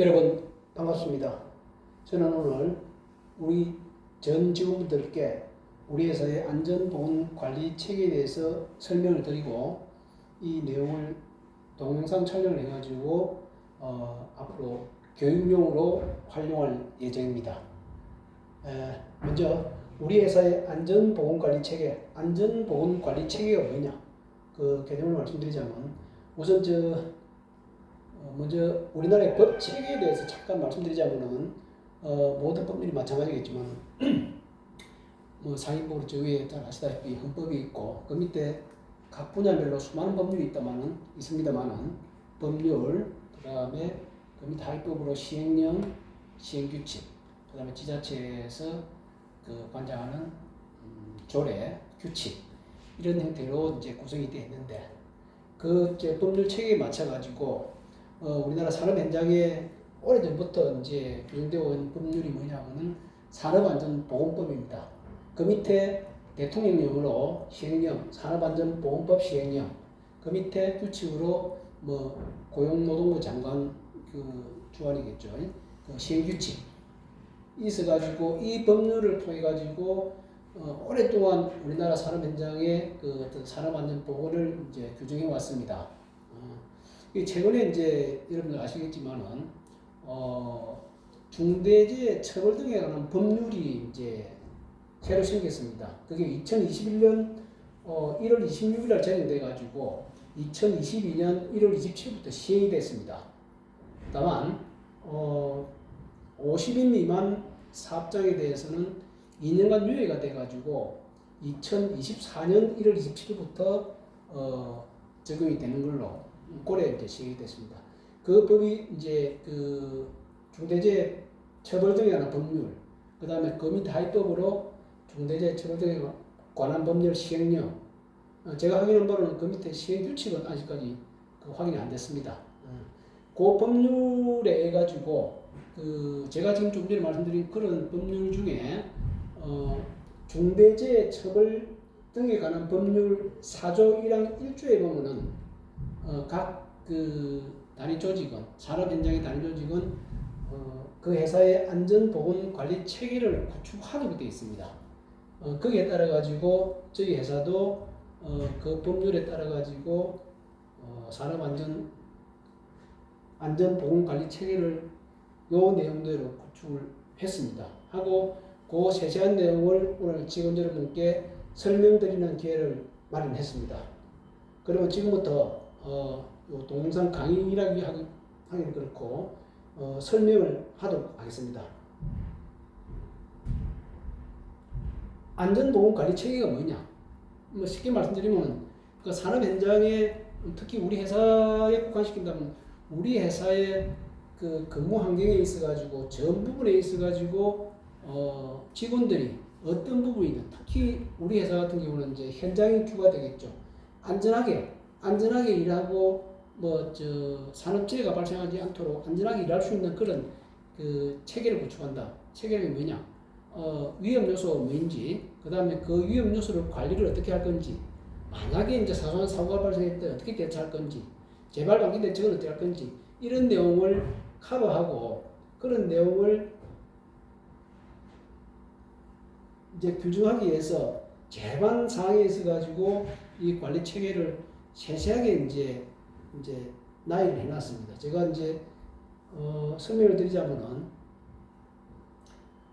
여러분 반갑습니다. 저는 오늘 우리 전 직원분들께 우리 회사의 안전보건관리 체계에 대해서 설명을 드리고 이 내용을 동영상 촬영을 해가지고 앞으로 교육용으로 활용할 예정입니다. 먼저 우리 회사의 안전보건관리 체계, 안전보건관리 체계가 뭐냐 그 개념을 말씀드리자면 우선 먼저 우리나라의 법 체계에 대해서 잠깐 말씀드리자면은 모든 법률이 마찬가지겠지만 뭐 상위법으로 저 위에 잘 아시다시피 헌법이 있고 그 밑에 각 분야별로 수많은 법률이 있습니다만은 법률 그다음에 그 밑에 하위법으로 시행령, 시행규칙 그다음에 지자체에서 그 관장하는 조례, 규칙 이런 형태로 이제 구성이 되어 있는데 그 이제 법률 체계에 맞춰 가지고 우리나라 산업 현장에 오래전부터 이제 규정되어 온 법률이 뭐냐면은 산업안전보건법입니다. 그 밑에 대통령령으로 시행령, 산업안전보건법 시행령, 그 밑에 규칙으로 뭐 고용노동부 장관 그 주관이겠죠. 그 시행규칙 있어가지고 이 법률을 통해 가지고 오랫동안 우리나라 산업 현장의 그 어떤 산업안전보건을 이제 규정해 왔습니다. 최근에 이제 여러분들 아시겠지만은 중대재해 처벌 등에 관한 법률이 이제 새로 생겼습니다. 그게 2021년 1월 26일 날 제정돼 가지고 2022년 1월 27일부터 시행이 됐습니다. 다만 50인 미만 사업장에 대해서는 2년간 유예가 돼 가지고 2024년 1월 27일부터 적용이 되는 걸로 올해 이제 시행이 됐습니다. 그 법이 이제 그 중대재해 처벌 등에 관한 법률, 그 다음에 그 밑에 하위법으로 중대재해 처벌 등에 관한 법률 시행령, 제가 확인한 바로는 그 밑에 시행규칙은 아직까지 그 확인이 안 됐습니다. 그 법률에 의해 가지고 그 제가 지금 좀 전에 말씀드린 그런 법률 중에 중대재해 처벌 등에 관한 법률 4조 1항 1조에 보면은 각 그 단위 조직은 산업 현장의 단위 조직은 그 회사의 안전보건 관리 체계를 구축하도록 되어 있습니다. 거기에 따라 가지고 저희 회사도 그 법률에 따라 가지고 산업 안전보건 관리 체계를 요 내용대로 구축을 했습니다. 하고 그 세세한 내용을 오늘 직원 여러분께 설명드리는 기회를 마련했습니다. 그러면 지금부터 요 동영상 강의라고 하기는 그렇고 설명을 하도록 하겠습니다. 안전보건관리 체계가 뭐냐? 뭐 쉽게 말씀드리면 그 산업 현장에 특히 우리 회사에 국한시킨다면 우리 회사의 그 근무 환경에 있어가지고 전 부분에 있어가지고 직원들이 어떤 부분이든 특히 우리 회사 같은 경우는 이제 현장이 주가 되겠죠. 안전하게 일하고 산업재해가 발생하지 않도록 안전하게 일할 수 있는 그런 그 체계를 구축한다. 체계가 뭐냐? 위험 요소가 뭐인지, 그 다음에 그 위험 요소를 관리를 어떻게 할 건지, 만약에 이제 사소한 사고가 발생할 때 어떻게 대처할 건지, 재발 방지 대책은 어떻게 할 건지, 이런 내용을 커버하고 그런 내용을 이제 규정하기 위해서 제반 사항에 있어 가지고 이 관리 체계를 세세하게 이제 나열을 해놨습니다. 제가 이제 설명을 드리자면은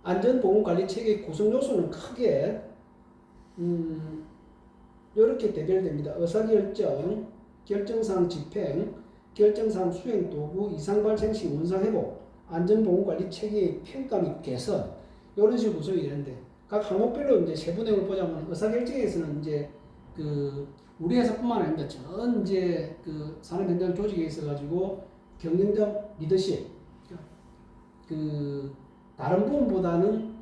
안전보건관리 체계 구성 요소는 크게 이렇게 대별됩니다. 의사결정, 결정사항 집행, 결정사항 수행 도구, 이상 발생 시 원상 회복, 안전보건관리 체계의 평가 및 개선 이런 식으로 구성이 되는데 각 항목별로 이제 세부 내용을 보자면 의사결정에서는 이제 그 우리 회사뿐만 아닙니다. 전 이제 그 산업 현장 조직에 있어가지고 경영적 리더십, 그 다른 부분보다는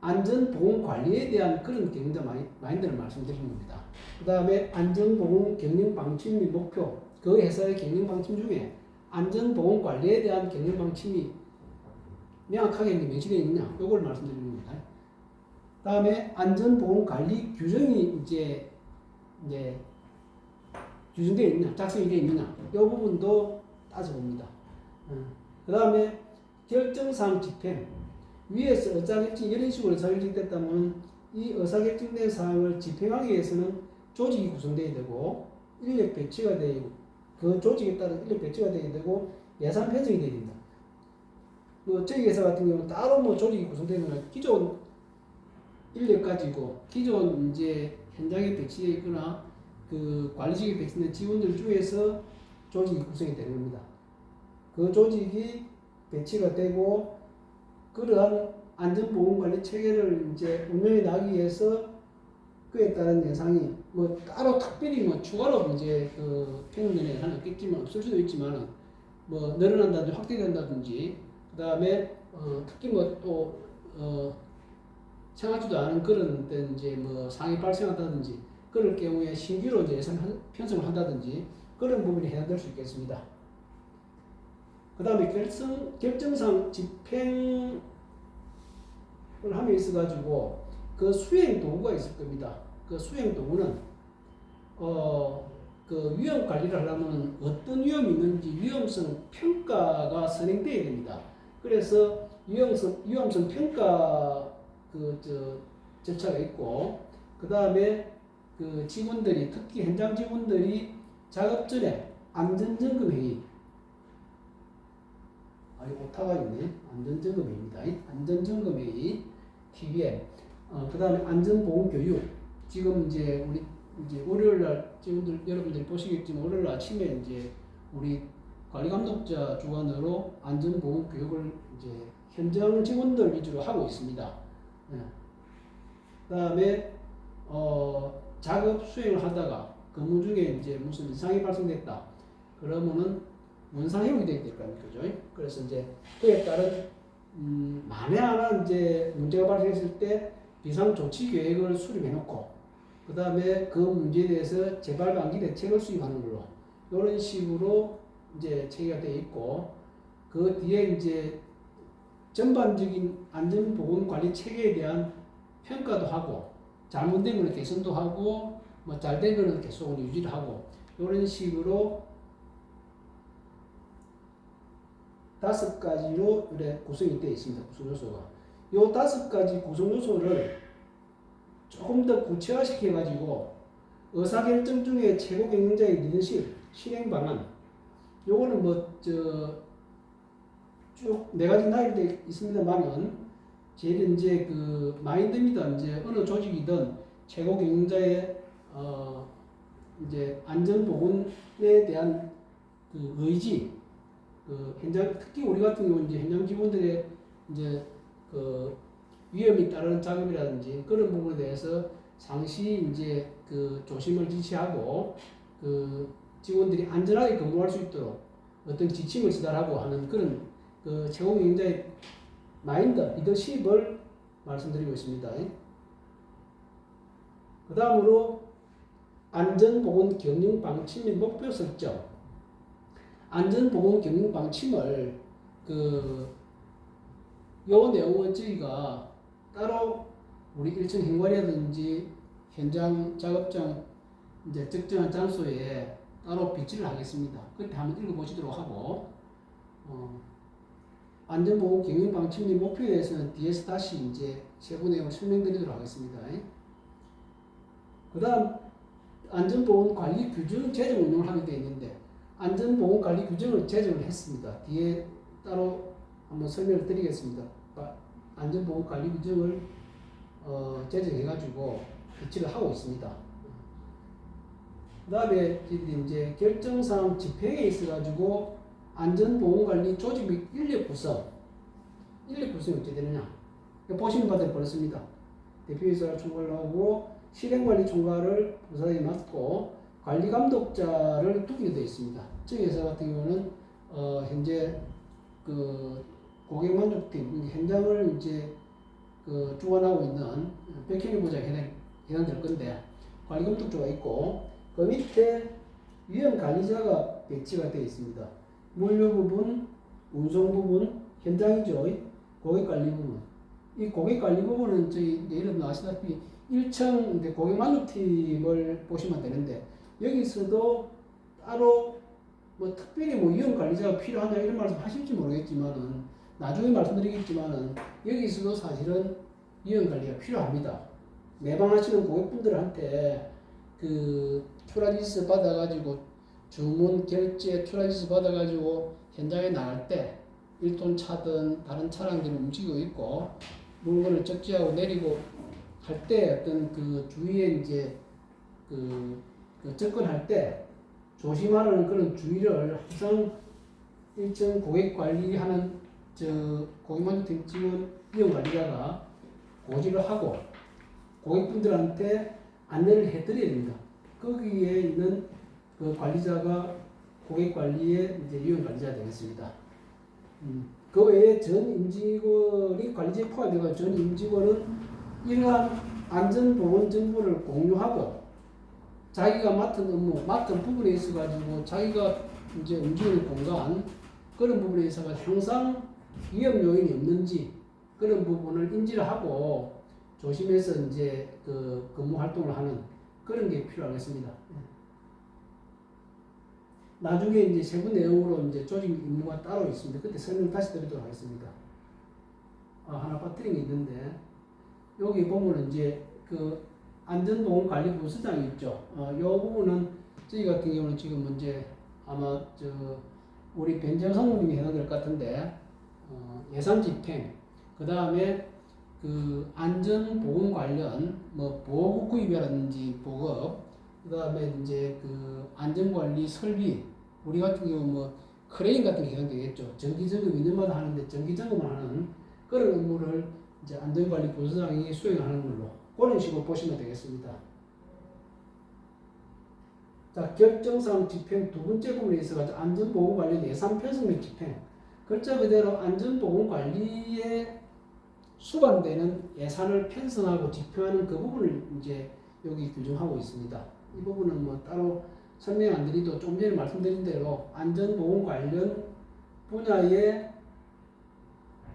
안전보건 관리에 대한 그런 경영적 마인드를 말씀드리는 겁니다. 그 다음에 안전보건 경영 방침 및 목표, 그 회사의 경영 방침 중에 안전보건 관리에 대한 경영 방침이 명확하게 명시되어 있느냐, 이걸 말씀드리는 겁니다. 그 다음에 안전보건 관리 규정이 이제 규정되어 있느냐, 작성이 되어 있느냐, 이 부분도 따져봅니다. 그 다음에 결정사항 집행, 위에서 의사결정 이런 식으로 설정됐다면 이 의사결정된 사항을 집행하기 위해서는 조직이 구성되어야 되고 인력 배치가 되고 그 조직에 따른 인력 배치가 되어야 되고 예산 편성이 되어야 된다. 뭐 저희 회사 같은 경우는 따로 뭐 조직이 구성되는 건 기존 인력 가지고 기존 이제 현장에 배치되어 있거나 그 관리직에 배치된 직원들 중에서 조직이 구성이 되는 겁니다. 그 조직이 배치가 되고 그러한 안전보건관리 체계를 이제 운영해 나가기 위해서 그에 따른 예산이 뭐 따로 특별히 뭐 추가로 이제 그 평년에 예산은 없겠지만 없을 수도 있지만 뭐 늘어난다든지 확대된다든지 그 다음에 특히 뭐 또 생각지도 않은 그런 때 이제 뭐 상황이 발생한다든지 그럴 경우에 신규로 이제 예산 편성을 한다든지 그런 부분이 해당될 수 있겠습니다. 그 다음에 결정상 집행을 함에 있어가지고 그 수행 도구가 있을 겁니다. 그 수행 도구는 그 위험 관리를 하려면 어떤 위험이 있는지 위험성 평가가 선행돼야 됩니다. 그래서 위험성 평가 절차가 있고 그 다음에 그 직원들이 특히 현장 직원들이 작업 전에 안전점검 회의 오타가 있네. 안전점검 회의입니다. 안전점검 회의 TBM 그 다음에 안전보건 교육 지금 이제 우리 이제 월요일날 직원들 여러분들이 보시겠지만 월요일 아침에 이제 우리 관리감독자 주관으로 안전보건 교육을 이제 현장 직원들 위주로 하고 있습니다. 그 다음에 작업 수행을 하다가 근무 중에 이제 무슨 이상이 발생됐다 그러면은 원상 회복이 돼야 될 거 아닙니까, 그죠? 그래서 이제 그에 따른 만에 하나 이제 문제가 발생했을 때 비상 조치 계획을 수립해 놓고 그 다음에 그 문제에 대해서 재발 방지 대책을 수립하는 걸로 이런 식으로 이제 체계가 되어 있고 그 뒤에 이제 전반적인 안전보건 관리 체계에 대한 평가도 하고 잘못된 거는 개선도 하고 뭐 잘된 거는 계속 유지를 하고 이런 식으로 5가지로 이렇게 구성이 되어 있습니다. 구성 요소가. 이 5가지 구성 요소를 조금 더 구체화시켜 가지고 의사결정 중에 최고 경영자의 리더십 실행 방안 요거는 뭐 쭉 4가지 나열되어 있습니다만은 제일 이제 그 마인드입니다. 이제 어느 조직이든 최고 경영자의 이제 안전보건에 대한 그 의지, 그 현장 특히 우리 같은 경우는 이제 현장 직원들의 이제 그 위험이 따르는 작업이라든지 그런 부분에 대해서 상시 이제 그 조심을 지시하고 그 직원들이 안전하게 근무할 수 있도록 어떤 지침을 지달하고 하는 그런 그 최고 경영자의 마인드, 리더십을 말씀드리고 있습니다. 그 다음으로 안전보건 경영 방침 및 목표 설정. 안전보건 경영 방침을 요 내용은 저희가 따로 우리 일정 행관이라든지 현장 작업장 이제 적정한 장소에 따로 비치를 하겠습니다. 그때 한번 읽어보시도록 하고 안전보건 경영 방침 및 목표에 대해서는 뒤에서 다시 이제 세부 내용을 설명드리도록 하겠습니다. 그 다음 안전보건 관리 규정 제정 운영을 하게 되어 있는데 안전보건 관리 규정을 제정을 했습니다. 뒤에 따로 한번 설명을 드리겠습니다. 안전보건 관리 규정을 제정해가지고 비치를 하고 있습니다. 그 다음에 이제 결정사항 집행에 있어가지고 안전보건관리 조직 및 인력 구성이 어떻게 되느냐. 보시는 바대로 그렇습니다. 대표이사를 총괄로 하고 실행관리 총괄을 부사장이 맡고 관리감독자를 두게 되어 있습니다. 저희 회사 같은 경우는 현재 그 고객만족팀 현장을 이제 그 주관하고 있는 백현희 부장에 해당될 건데 관리감독자가 있고 그 밑에 위험관리자가 배치가 되어 있습니다. 물류 부분, 운송 부분, 현장이죠. 고객관리 부분. 이 고객관리 부분은 저희 여러분 아시다시피 1층 고객만족팀을 보시면 되는데 여기서도 따로 뭐 특별히 뭐 위험관리자가 필요하냐 이런 말씀 하실지 모르겠지만은 나중에 말씀드리겠지만은 여기서도 사실은 위험 관리가 필요합니다. 매방하시는 고객분들한테 그 큐라지스 받아가지고 주문 결제 큐라지스 받아가지고 현장에 나갈 때 1톤 차든 다른 차량들이 움직이고 있고 물건을 적재하고 내리고 할 때 어떤 그 주위에 이제 그 접근할 때 조심하라는 그런 주의를 항상 일정 고객 관리하는 고객만족팀 직원 위험관리자가 고지를 하고 고객분들한테 안내를 해드려야 됩니다. 거기에 있는 그 관리자가 고객 관리의 이제 위험관리자가 되겠습니다. 그 외에 전 임직원이 관리자에 포함되고 전 임직원은 이러한 안전보건 정보를 공유하고 자기가 맡은 업무, 맡은 부분에 있어 가지고 자기가 이제 움직이는 공간 그런 부분에 있어서 항상 위험 요인이 없는지 그런 부분을 인지를 하고 조심해서 이제 그 근무 활동을 하는 그런 게 필요하겠습니다. 나중에 이제 세부 내용으로 이제 조직 임무가 따로 있습니다. 그때 설명 다시 드리도록 하겠습니다. 하나 빠뜨린 게 있는데 여기 보면은 이제 그 안전보건관리부서장이 있죠. 이 부분은 저희 같은 경우는 지금 이제 아마 우리 변재영 상무님이 해야 될 것 같은데 예산 집행, 그 다음에 그 안전보건 관련 뭐 보호구 구입이라든지 보급, 그 다음에 이제 그 안전관리 설비, 우리 같은 경우 뭐 크레인 같은 게 해당되겠죠. 정기점검 2년마다 하는데 정기점검을 하는 그런 업무를 이제 안전관리 부서장이 수행하는 걸로 그런 식으로 보시면 되겠습니다. 자, 결정사항 집행 두 번째 부분에 있어서 안전보건 관련 예산 편성 및 집행. 글자 그대로 안전보건 관리에 수반되는 예산을 편성하고 집행하는 그 부분을 이제 여기 규정하고 있습니다. 이 부분은 뭐 따로 설명 안 드리도 좀 전에 말씀드린 대로 안전보건 관련 분야에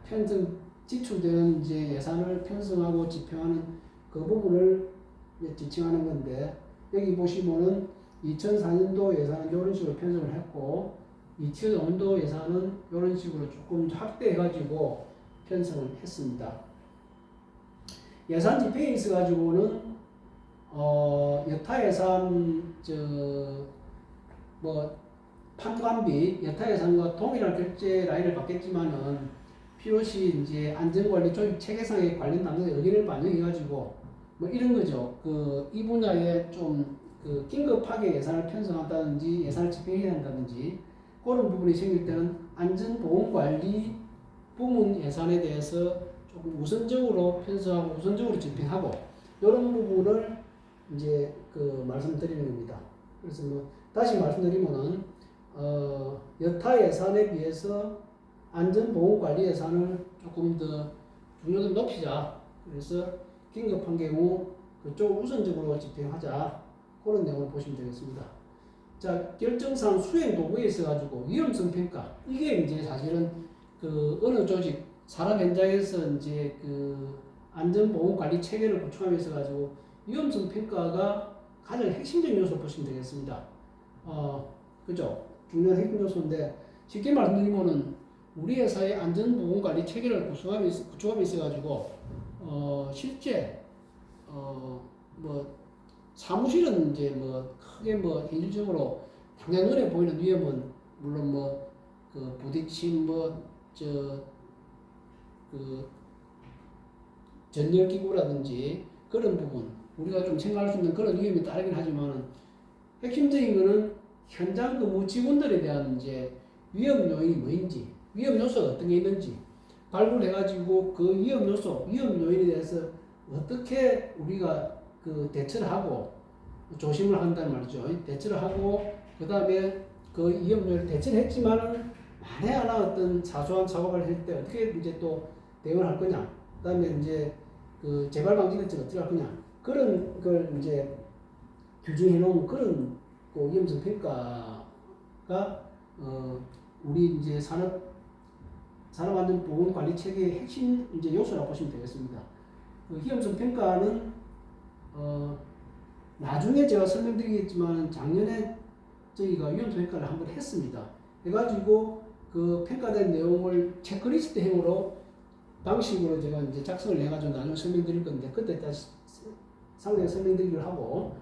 편성 지출되는 이제 예산을 편성하고 집행하는 그 부분을 이제 지칭하는 건데 여기 보시면은 2004년도 예산은 이런 식으로 편성을 했고 2005년도 예산은 이런 식으로 조금 확대해가지고 편성을 했습니다. 예산 집행에 있어가지고는 여타 예산 뭐 판관비 여타 예산과 동일한 결제 라인을 받겠지만은 필요시 이제 안전관리 조직 체계상의 관련 담당의 의견을 반영해가지고 뭐 이런 거죠. 이 분야에 좀 긴급하게 예산을 편성한다든지 예산을 집행해야 한다든지 그런 부분이 생길 때는 안전보건관리 부문 예산에 대해서 조금 우선적으로 편성하고 우선적으로 집행하고 이런 부분을 이제 말씀드리는 겁니다. 그래서 뭐 다시 말씀드리면은 여타 예산에 비해서 안전보건관리 예산을 조금 더 중요도를 높이자. 그래서 긴급한 경우 그쪽을 우선적으로 집행하자. 그런 내용을 보시면 되겠습니다. 자, 결정사항 수행 도구에 있어가지고 위험성 평가. 이게 이제 사실은 어느 조직, 산업 현장에서 이제 안전보건관리 체계를 구축하면서 있어가지고 위험성 평가가 가장 핵심적인 요소로 보시면 되겠습니다. 그죠? 중요한 핵심 요소인데 쉽게 말씀드리면은 우리 회사의 안전보건관리 체계를 구축하면서 있어가지고 실제 뭐 사무실은 이제 뭐 크게 뭐 현실적으로 당장 눈에 보이는 위험은 물론 뭐 부딪힘 전력기구라든지 그런 부분 우리가 좀 생각할 수 있는 그런 위험이 따르긴 하지만은 핵심적인 거는 현장 근무 직원들에 대한 이제 위험 요인이 뭐인지 위험 요소가 어떤 게 있는지 발굴해가지고 그 위험 요소, 위험 요인에 대해서 어떻게 우리가 대처를 하고 조심을 한다는 말이죠. 대처를 하고 그 다음에 그 위험 요인을 대처를 했지만은 만에 하나 어떤 사소한 사고가 할 때 어떻게 이제 또 대응을 할 거냐. 그 다음에 이제 재발 방지 대책을 어떻게 할 거냐. 그런 걸 이제 규정해 놓은 그런 위험성 평가가 우리 이제 산업안전보건관리 체계의 핵심 이제 요소라고 보시면 되겠습니다. 위험성 평가는 나중에 제가 설명드리겠지만 작년에 저희가 위험성 평가를 한번 했습니다. 해가지고 그 평가된 내용을 체크리스트형으로 방식으로 제가 이제 작성을 해가지고 나중에 설명드릴 건데 그때 다시 상세히 설명드리기로 하고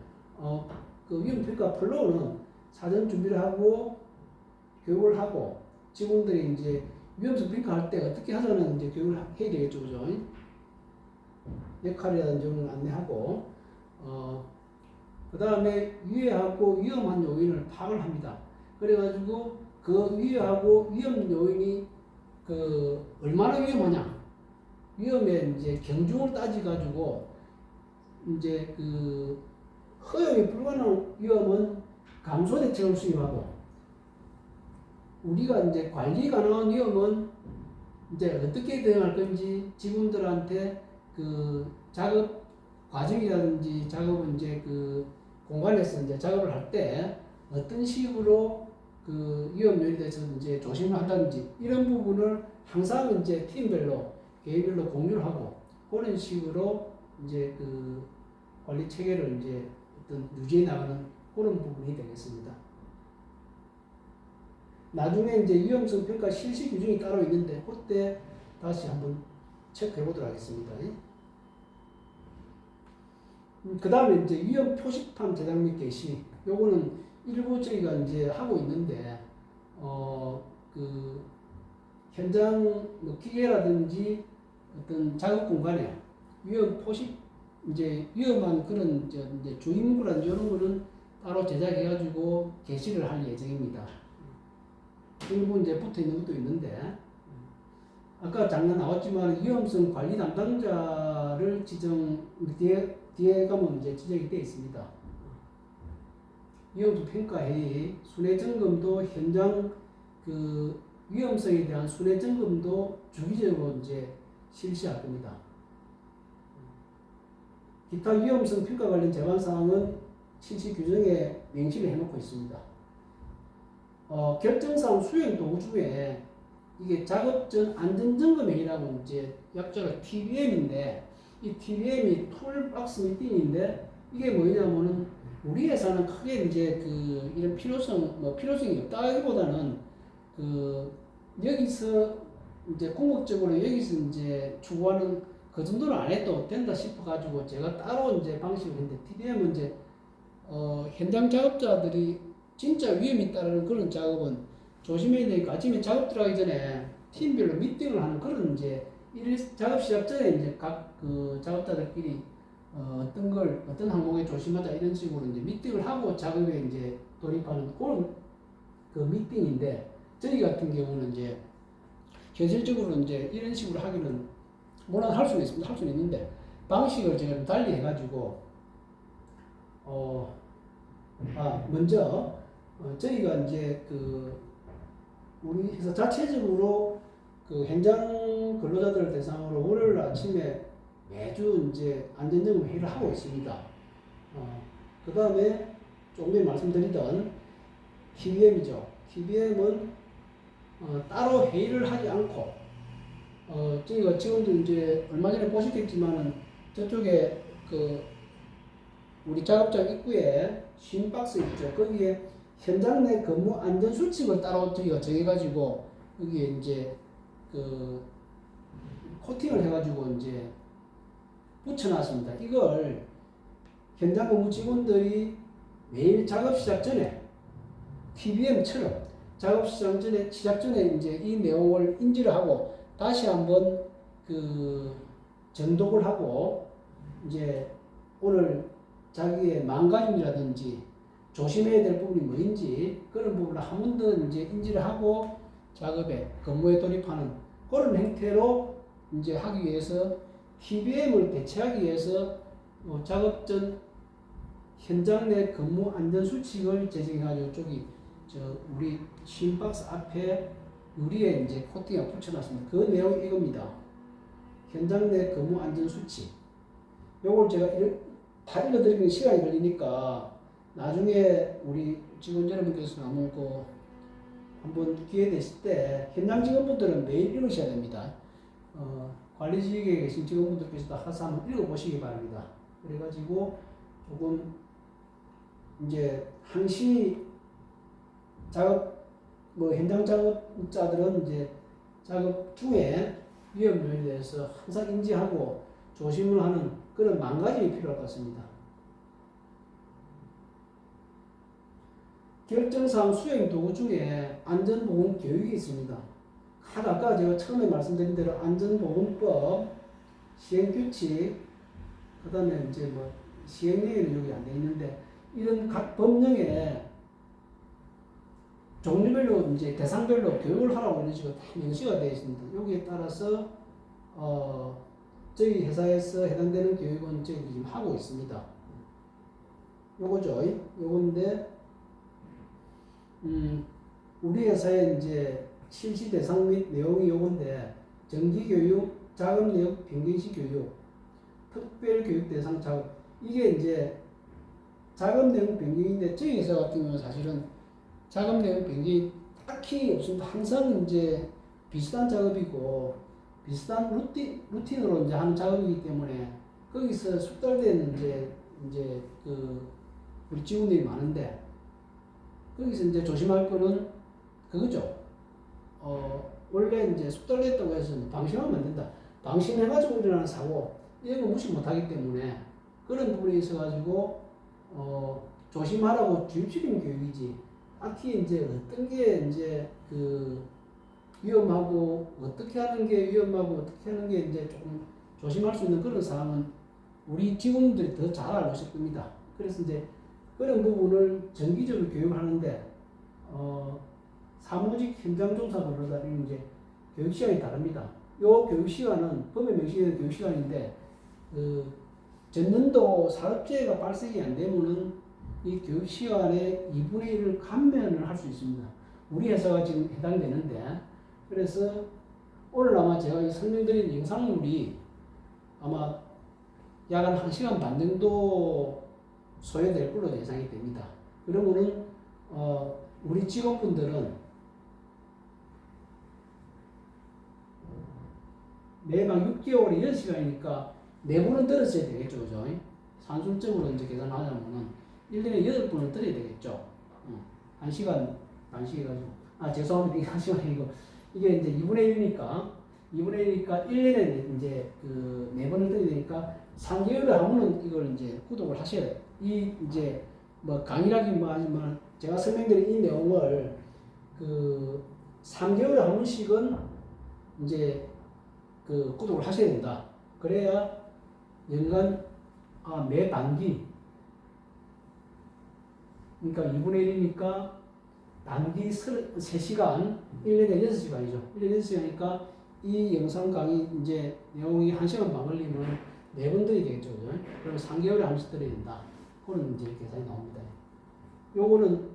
그 위험평가 플로우는 사전 준비를 하고 교육을 하고 직원들이 이제 위험성 평가할 때 어떻게 하자는 이제 교육을 해야 되겠죠, 그죠? 역할이라든지 이런 안내하고 그 다음에 유해하고 위험한 요인을 파악을 합니다. 그래가지고 그 유해하고 위험 요인이 그 얼마나 위험하냐 위험의 이제 경중을 따지가지고 이제 그 허용이 불가능한 위험은 감소 대책을 수립하고 우리가 이제 관리 가능한 위험은 이제 어떻게 대응할 건지 직원들한테 그 작업 과정이라든지 작업은 이제 그 공간에서 이제 작업을 할 때 어떤 식으로 그 위험 요인에 대해서 이제 조심을 한다든지 이런 부분을 항상 이제 팀별로 개인별로 공유를 하고 그런 식으로 이제 그 관리 체계를 이제 어떤 유지해 나가는 그런 부분이 되겠습니다. 나중에 이제 위험성 평가 실시 규정이 따로 있는데 그때 다시 한번 체크해 보도록 하겠습니다. 그 다음에 이제 위험 표시판 제작 및 게시 요거는 일부 저희가 이제 하고 있는데 그 현장 뭐 기계라든지 어떤 작업 공간에 위험 표시 이제 위험한 그런 이제 주의문구라든지 이런 거는 따로 제작해가지고 게시를 할 예정입니다. 일부 이제 붙어 있는 것도 있는데 아까 잠깐 나왔지만 위험성 관리 담당자를 지정 뒤에 가면 이제 지정이 되어 있습니다. 위험성 평가 회의, 순회 점검도 현장 그 위험성에 대한 순회 점검도 주기적으로 이제 실시할 겁니다. 기타 위험성 평가 관련 제반 사항은 실시 규정에 명시를 해놓고 있습니다. 결정사항 수행 도구 중에 이게 작업 전 안전점검회의라고 이제 약자가 TBM인데 이 TBM이 툴박스 미팅인데 이게 뭐냐면은 우리 회사는 크게 이제 그 이런 필요성이 없다기보다는 그 여기서 이제 궁극적으로 여기서 이제 추구하는 그 정도는 안 해도 된다 싶어가지고 제가 따로 이제 방식을 했는데 TBM은 이제 현장 작업자들이 진짜 위험이 따르는 그런 작업은 조심해야 되니까 아침에 작업 들어가기 전에 팀별로 미팅을 하는 그런 이제 작업 시작 전에 이제 각 그 작업자들끼리 어떤 항목에 조심하자 이런 식으로 이제 미팅을 하고 작업에 이제 돌입하는 그런 그 미팅인데 저희 같은 경우는 이제 현실적으로 이제 이런 식으로 하기는 물론 할 수는 있습니다. 할 수는 있는데 방식을 제가 좀 달리 해가지고 먼저 저희가 이제 그 우리 회사 자체적으로 그 현장 근로자들을 대상으로 월요일 아침에 매주 이제 안전점검 회의를 하고 있습니다. 그 다음에 조금 전에 말씀드리던 TBM이죠. TBM은 따로 회의를 하지 않고 저희가 직원들 이제 얼마 전에 보셨겠지만은 저쪽에 그 우리 작업장 입구에 쉰 박스 있죠. 거기에 현장 내 근무 안전 수칙을 따로 저희가 정해가지고 여기에 이제 그 코팅을 해가지고 이제 붙여놨습니다. 이걸 현장 근무 직원들이 매일 작업 시작 전에 TBM처럼 작업 시작 전에 이제 이 내용을 인지를 하고 다시 한번 그 정독을 하고 이제 오늘 자기의 망가짐이라든지 조심해야 될 부분이 뭐인지 그런 부분을 한 번 더 이제 인지를 하고 작업에 근무에 돌입하는 그런 형태로 이제 하기 위해서 TBM을 대체하기 위해서 작업 전 현장 내 근무 안전 수칙을 제정해가지고 저기 우리 쉼박스 앞에 유리에 이제 코팅을 붙여놨습니다. 그 내용이 이겁니다. 현장 내 근무 안전 수칙. 요걸 제가 다 읽어드리는 시간이 걸리니까 나중에 우리 직원 여러분께서 한번 기회 되실 때 현장 직원분들은 매일 읽으셔야 됩니다. 관리직에 계신 직원분들께서도 하서 한번 읽어보시기 바랍니다. 그래가지고 조금 이제 항시 작업 뭐 현장 작업자들은 이제 작업 중에 위험 요인에 대해서 항상 인지하고 조심을 하는 그런 망가짐이 필요할 것 같습니다. 결정사항 수행 도구 중에 안전보건 교육이 있습니다. 아까 제가 처음에 말씀드린 대로 안전보건법, 시행규칙, 그 다음에 이제 뭐 시행령에는 여기 안 돼 있는데 이런 각 법령에 종류별로 이제 대상별로 교육을 하라고 이런 식으로 다 명시가 되어 있습니다. 여기에 따라서 저희 회사에서 해당되는 교육은 저희들이 지금 하고 있습니다. 요거죠. 요건데 우리 회사의 이제 실시 대상 및 내용이 요건데 정기교육, 작업내역 변경시 교육, 특별교육 대상 작업 이게 이제 작업내용 변경인데 저희 회사 같은 경우는 사실은 작업내용 변경이 딱히 없습니다. 항상 이제 비슷한 작업이고 비슷한 루틴으로 이제 하는 작업이기 때문에 거기서 숙달된 이제 그 우리 직원들이 많은데 거기서 이제 조심할 거는 그거죠. 원래 이제 숙달됐다고 해서 방심하면 안 된다. 방심해가지고 일어나는 사고 이런 거 무시 못하기 때문에 그런 부분에 있어가지고 조심하라고 주입시키는 교육이지. 딱히 이제 어떤 게 이제 그 위험하고 어떻게 하는 게 위험하고 어떻게 하는 게 이제 조금 조심할 수 있는 그런 사항은 우리 직원들이 더 잘 알고 있을 겁니다. 그래서 이제 그런 부분을 정기적으로 교육을 하는데 사무직 현장조사 근로자는 이제 교육 시간이 다릅니다. 요 교육 시간은 법에 명시된 교육 시간인데 전년도 사업재해가 발생이 안 되면은 이 교육 시간의 2분의 1을 감면을 할 수 있습니다. 우리 회사가 지금 해당되는데 그래서 오늘 아마 제가 설명드린 영상물이 아마 약 한 1시간 반 정도 소요될 걸로 예상이 됩니다. 그러면은 우리 직원분들은 매방 6개월에 6시간이니까 4번은 들었어야 되겠죠. 그죠? 산술적으로 이제 계산하자면은 1년에 8번은 들어야 되겠죠. 1시간 반씩 해가지고. 죄송합니다. 이게 1시간이고. 이게 이제 2분의 1이니까 1년에 이제 그 4번을 들어야 되니까 3개월에 하면은 이걸 이제 구독을 하셔야 돼요. 이 이제 뭐 강의라긴 뭐 하지만 제가 설명드린 이 내용을 그 3개월에 한 번씩은 이제 그 구독을 하셔야 된다. 그래야 연간 매 반기 그러니까 2분의 1이니까 단기 3시간 1년에 6시간이죠. 1년에 6시간이니까 이 영상 강의 이제 내용이 1시간 반 걸리면 4번 들이 되겠죠. 그죠? 그러면 3개월에 한 번씩 들어야 된다. 그런 이제 계산이 나옵니다. 요거는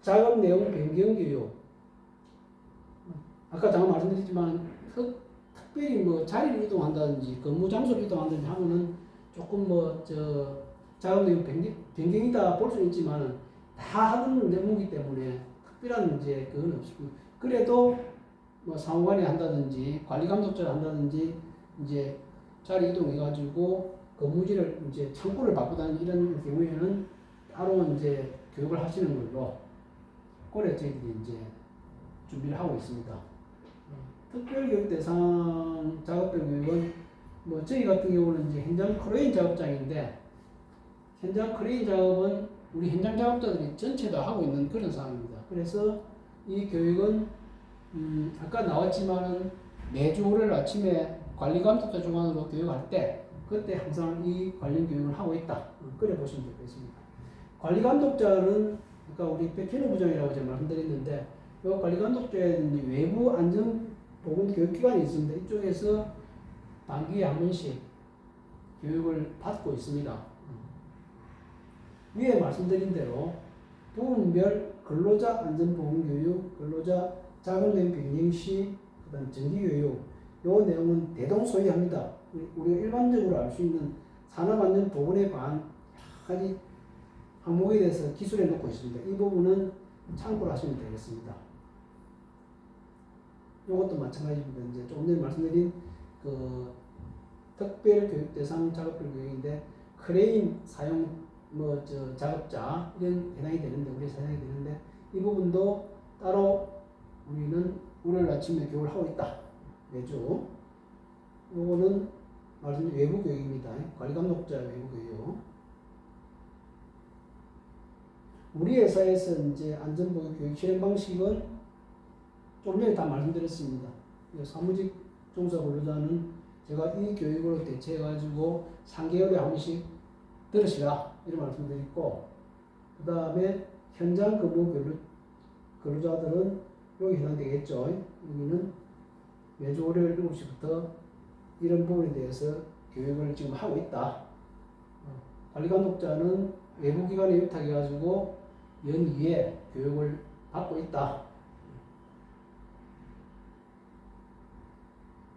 작업 내용 변경 교육. 아까 잠깐 말씀드렸지만 특별히 뭐 자리를 이동한다든지 근무 장소를 이동한다든지 하면은 조금 작업 내용 변경이다 볼 수는 있지만 다 하는 내용이기 때문에 특별한 이제 그건 없고 그래도 뭐 사무관이 한다든지 관리 감독자가 한다든지 이제 자리 이동해가지고 근무지를 이제 창구를 바꾸다는 이런 경우에는 따로 이제 교육을 하시는 걸로 그래 저희들이 이제 준비를 하고 있습니다. 특별교육 대상 작업별 교육은 뭐 저희 같은 경우는 이제 현장 크레인 작업장인데 현장 크레인 작업은 우리 현장 작업자들이 전체 다 하고 있는 그런 상황입니다. 그래서 이 교육은 아까 나왔지만은 매주 월요일 아침에 관리감독자 주관으로 교육할 때 그때 항상 이 관련 교육을 하고 있다. 그래 보시면 되겠습니다. 관리감독자는 아까 우리 백현우 부장이라고 제가 말씀드렸는데 이 관리감독자에는 외부 안전보건 교육기관이 있습니다. 이쪽에서 단기에 한 번씩 교육을 받고 있습니다. 위에 말씀드린 대로 부문별 근로자 안전보건교육, 근로자 작업내용 변경시, 그 다음 정기교육 요 내용은 대동소이합니다. 우리가 일반적으로 알 수 있는 산업안전보건에 관한 여러 가지 항목에 대해서 기술해 놓고 있습니다. 이 부분은 참고를 하시면 되겠습니다. 이것도 마찬가지입니다. 이제 조금 전에 말씀드린 그 특별교육 대상 작업별 교육인데 크레인 사용 작업자 이런 해당이 되는데 우리 해당이 되는데 이 부분도 따로 우리는 월요일 아침에 교육을 하고 있다. 매주. 요거는 말씀 외부 교육입니다. 관리감독자 외부 교육. 우리 회사에서 이제 안전보건 교육 실행 방식은 좀 전에 다 말씀드렸습니다. 사무직 종사 근로자는 제가 이 교육으로 대체해가지고 3개월에 한 번씩 들으시라 이런 말씀드리고, 그 다음에 현장 근무 근로자들은 여기 해당되겠죠. 여기는 매주 월요일 7시부터 이런 부분에 대해서 교육을 지금 하고 있다. 관리감독자는 외부기관에 위탁해가지고 연이에 교육을 받고 있다.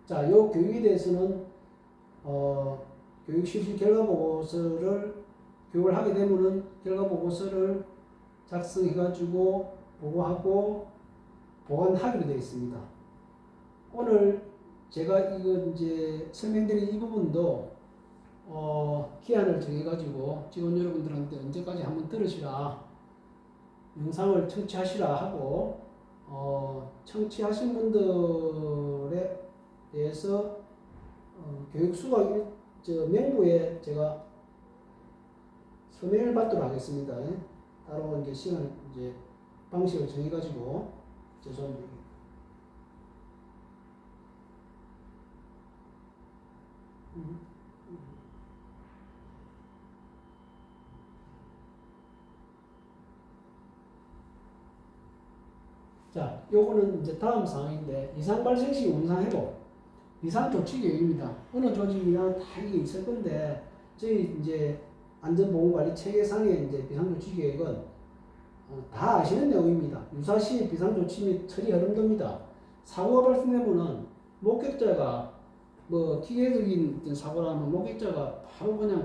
자, 요 교육에 대해서는 교육 실시 결과 보고서를 교육을 하게 되면은 결과 보고서를 작성해가지고 보고하고 보관하기로 되어 있습니다. 오늘 제가 이거 이제 설명드린 이 부분도 기한을 정해가지고 직원 여러분들한테 언제까지 한번 들으시라, 영상을 청취하시라 하고 청취하신 분들에 대해서 교육 수강 명부에 제가 서명을 받도록 하겠습니다. 따로 이제 시간 이제 방식을 정해가지고 죄송합니다. 자, 요거는 이제 다음 사항인데, 이상 발생 시 원상 회복, 비상 조치 계획입니다. 어느 조직이나 다 이게 있을 건데, 저희 이제 안전보건관리 체계상의 이제 비상 조치 계획은 다 아시는 내용입니다. 유사시 비상 조치 및 처리 흐름도입니다. 사고가 발생되면은 목격자가 뭐 기계적인 사고라면 목격자가 바로 그냥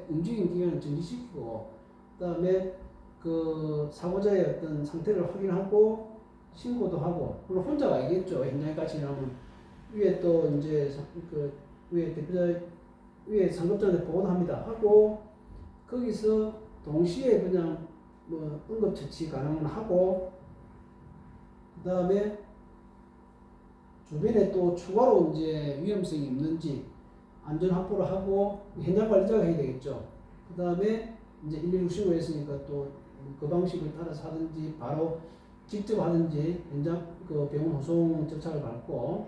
움직이는 기계를 정지시키고, 그다음에 그 사고자의 어떤 상태를 확인하고 신고도 하고, 물론 혼자가 알겠죠. 현장에 같이 나면 위에 또 이제 그 위에 대표자 위에 상급자한테 보고도 합니다. 하고 거기서 동시에 그냥 뭐 응급처치 가능은 하고, 그 다음에 주변에 또 추가로 이제 위험성이 없는지 안전 확보를 하고 현장 관리자가 해야 되겠죠. 그 다음에 이제 119 신고했으니까 또 그 방식을 따라서 하든지 바로 직접 하든지 현장 그 병원 후송 절차를 밟고,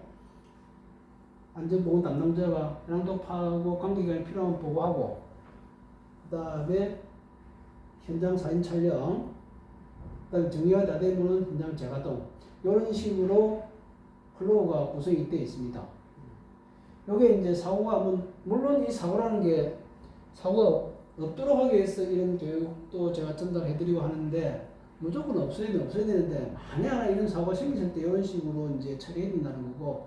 안전보건 담당자가 현황 도파하고 관계기관이 필요하면 보고하고, 그 다음에 현장 사진 촬영, 그 다음에 정리가 다 되면 현장 재가동, 이런 식으로 플로우가 구성이 되어 있습니다. 요게 이제 사고가, 물론 이 사고라는 게 사고가 없도록 하기 위해서 이런 교육도 제가 전달해드리고 하는데, 무조건 없어야 되는데, 만약 이런 사고가 생겼을 때 이런 식으로 이제 처리해야 된다는 거고,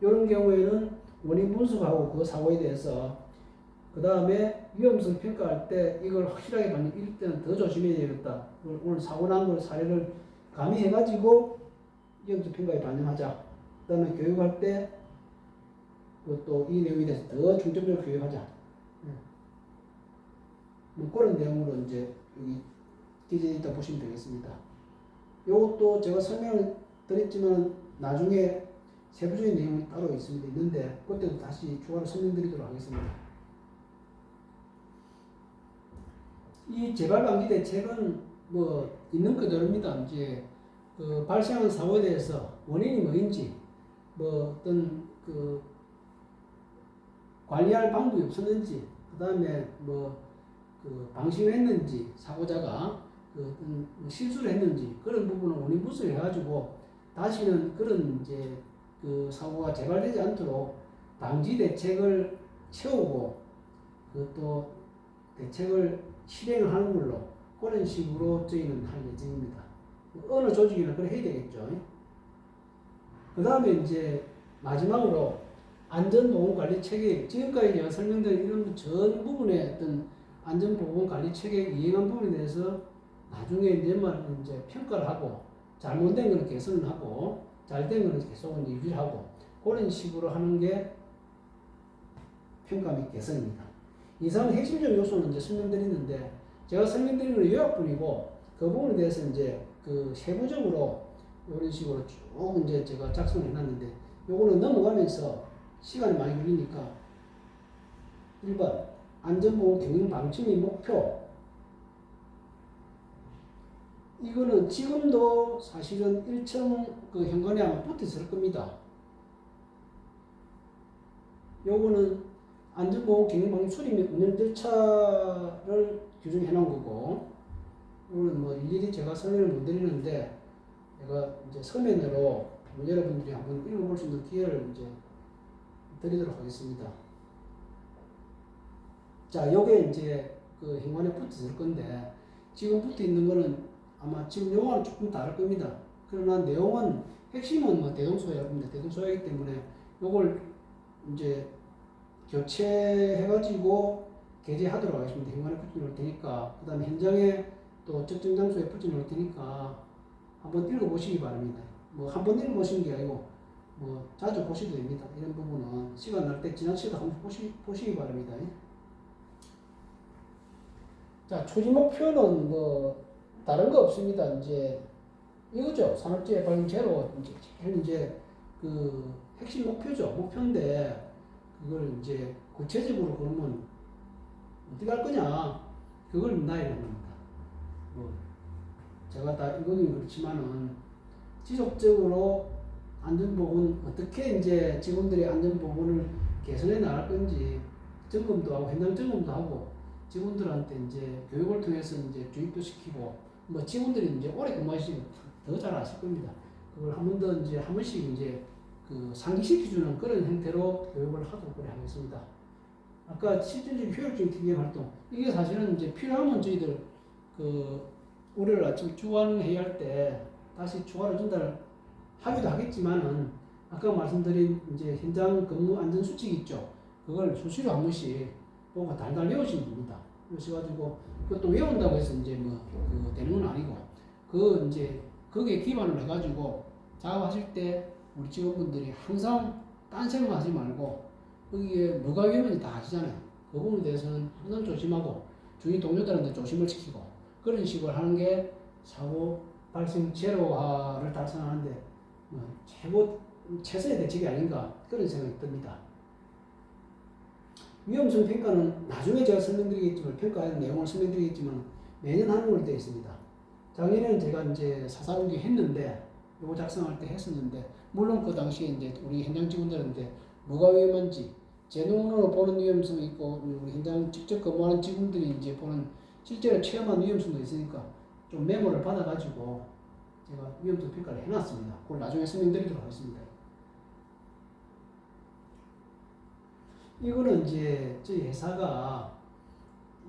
이런 경우에는 원인 분석하고 그 사고에 대해서, 그 다음에 위험성 평가할 때 이걸 확실하게 이럴 때는 더 조심해야 되겠다. 오늘 사고 난 걸 사례를 가미해가지고 위험성 평가에 반영하자. 그 다음에 교육할 때 또 이 내용에 대해서 더 중점적으로 교육하자. 뭐 그런 내용으로 이제 여기 기재되어 있다 보시면 되겠습니다. 이것도 제가 설명을 드렸지만 나중에 세부적인 내용이 따로 있는데 그때도 다시 추가로 설명드리도록 하겠습니다. 이 재발방지 대책은 뭐 있는 그대로입니다. 이제 그 발생한 사고에 대해서 원인이 뭐인지, 뭐 어떤 그 관리할 방법이 없었는지, 그 다음에 뭐 그 방심을 했는지, 사고자가 그 어떤 실수를 했는지, 그런 부분을 원인 분석을 해가지고 다시는 그런 이제 그 사고가 재발되지 않도록 방지 대책을 세우고 그것도 대책을 실행을 하는 걸로, 그런 식으로 저희는 할 예정입니다. 어느 조직이나 그래 해야 되겠죠. 그 다음에 이제 마지막으로 안전보건관리 체계, 지금까지 제가 설명드린 이런 전 부분의 어떤 안전보건관리 체계 이행한 부분에 대해서 나중에 이제 평가를 하고, 잘못된 거는 개선을 하고, 잘된 거는 계속 유지를 하고, 그런 식으로 하는 게 평가 및 개선입니다. 이상 핵심적 요소는 이제 설명드리는데, 제가 설명드리는 건 요약뿐이고, 그 부분에 대해서 이제 그 세부적으로 이런 식으로 쭉 이제 제가 작성해 놨는데 요거는 넘어가면서 시간이 많이 걸리니까 1번 안전보호 경영 방침의 목표 이거는 지금도 사실은 1층 그 현관에 아마 붙어 있을 겁니다. 요거는 안전보호 경영방침 수립 및 운영 절차를 규정해 놓은 거고, 이거는 뭐 일일이 제가 설명을 못 드리는데, 제가 이제 서면으로 여러분들이 한번 읽어볼 수 있는 기회를 이제 드리도록 하겠습니다. 자, 요게 이제 그 현관에 붙어 있을 건데, 지금 붙어 있는 거는 아마 지금 용어는 조금 다를 겁니다. 그러나 내용은, 핵심은 뭐 대동소이합니다. 대동소이기 때문에 요걸 이제 교체해가지고 게재하도록 하겠습니다. 현관에 붙여놓을 테니까. 그 다음에 현장에 또 특정 장소에 붙여놓을 테니까 한번 읽어보시기 바랍니다. 뭐 한번 읽어보시는 게 아니고 뭐 자주 보셔도 됩니다. 이런 부분은 시간 날 때 지나치다 한번 보시기 바랍니다. 자, 초지 목표는 뭐 다른 거 없습니다. 이제 이거죠. 산업재해 발생 제로 이제 그 핵심 목표죠. 목표인데 그걸 이제 구체적으로 그러면 어떻게 할 거냐 그걸 나야 됩니다. 뭐 제가 다 이거는 그렇지만은 지속적으로 안전보건 어떻게 이제 직원들이 안전보건을 개선해 나갈 건지 점검도 하고 현장 점검도 하고 직원들한테 이제 교육을 통해서 이제 주입도 시키고 뭐 직원들이 이제 오래 근무하시면 더 잘 아실 겁니다. 그걸 한 번 더 이제 한 번씩 이제 그 상기시켜주는 그런 형태로 교육을 하도록 그래 하겠습니다. 아까 실질적인 효율적인 TBM 활동 이게 사실은 이제 필요하면 저희들 그 월요일 아침 주간 회의할 때 다시 추가로 전달 하기도 하겠지만은 아까 말씀드린 이제 현장 근무 안전 수칙 있죠. 그걸 수시로 한 번씩 보고 달달 외우시면 됩니다. 그러셔가지고 그것도 외운다고 해서 이제 뭐 되는 건 아니고 그 이제 거기에 기반을 해가지고 작업하실 때 우리 직원분들이 항상 딴 생각하지 말고 거기에 뭐가 위험한지 다 아시잖아요. 그 부분에 대해서는 항상 조심하고 주위 동료들한테 조심을 시키고 그런 식으로 하는 게 사고 발생 제로화를 달성하는데 최선의 대책이 아닌가 그런 생각이 듭니다. 위험성 평가는 나중에 제가 설명드리겠지만 평가하는 내용을 설명드리겠지만 매년 하는 걸로 되어 있습니다. 작년에는 제가 이제 4.4분기 했는데 요거 작성할 때 했었는데 물론 그 당시에 이제 우리 현장 직원들한테 뭐가 위험한지 제 눈으로 보는 위험성이 있고 우리 현장 직접 근무하는 직원들이 이제 보는 실제로 체험한 위험성도 있으니까 좀 메모를 받아가지고 제가 위험성 평가를 해놨습니다. 그걸 나중에 설명드리도록 하겠습니다. 이거는 이제 저희 회사가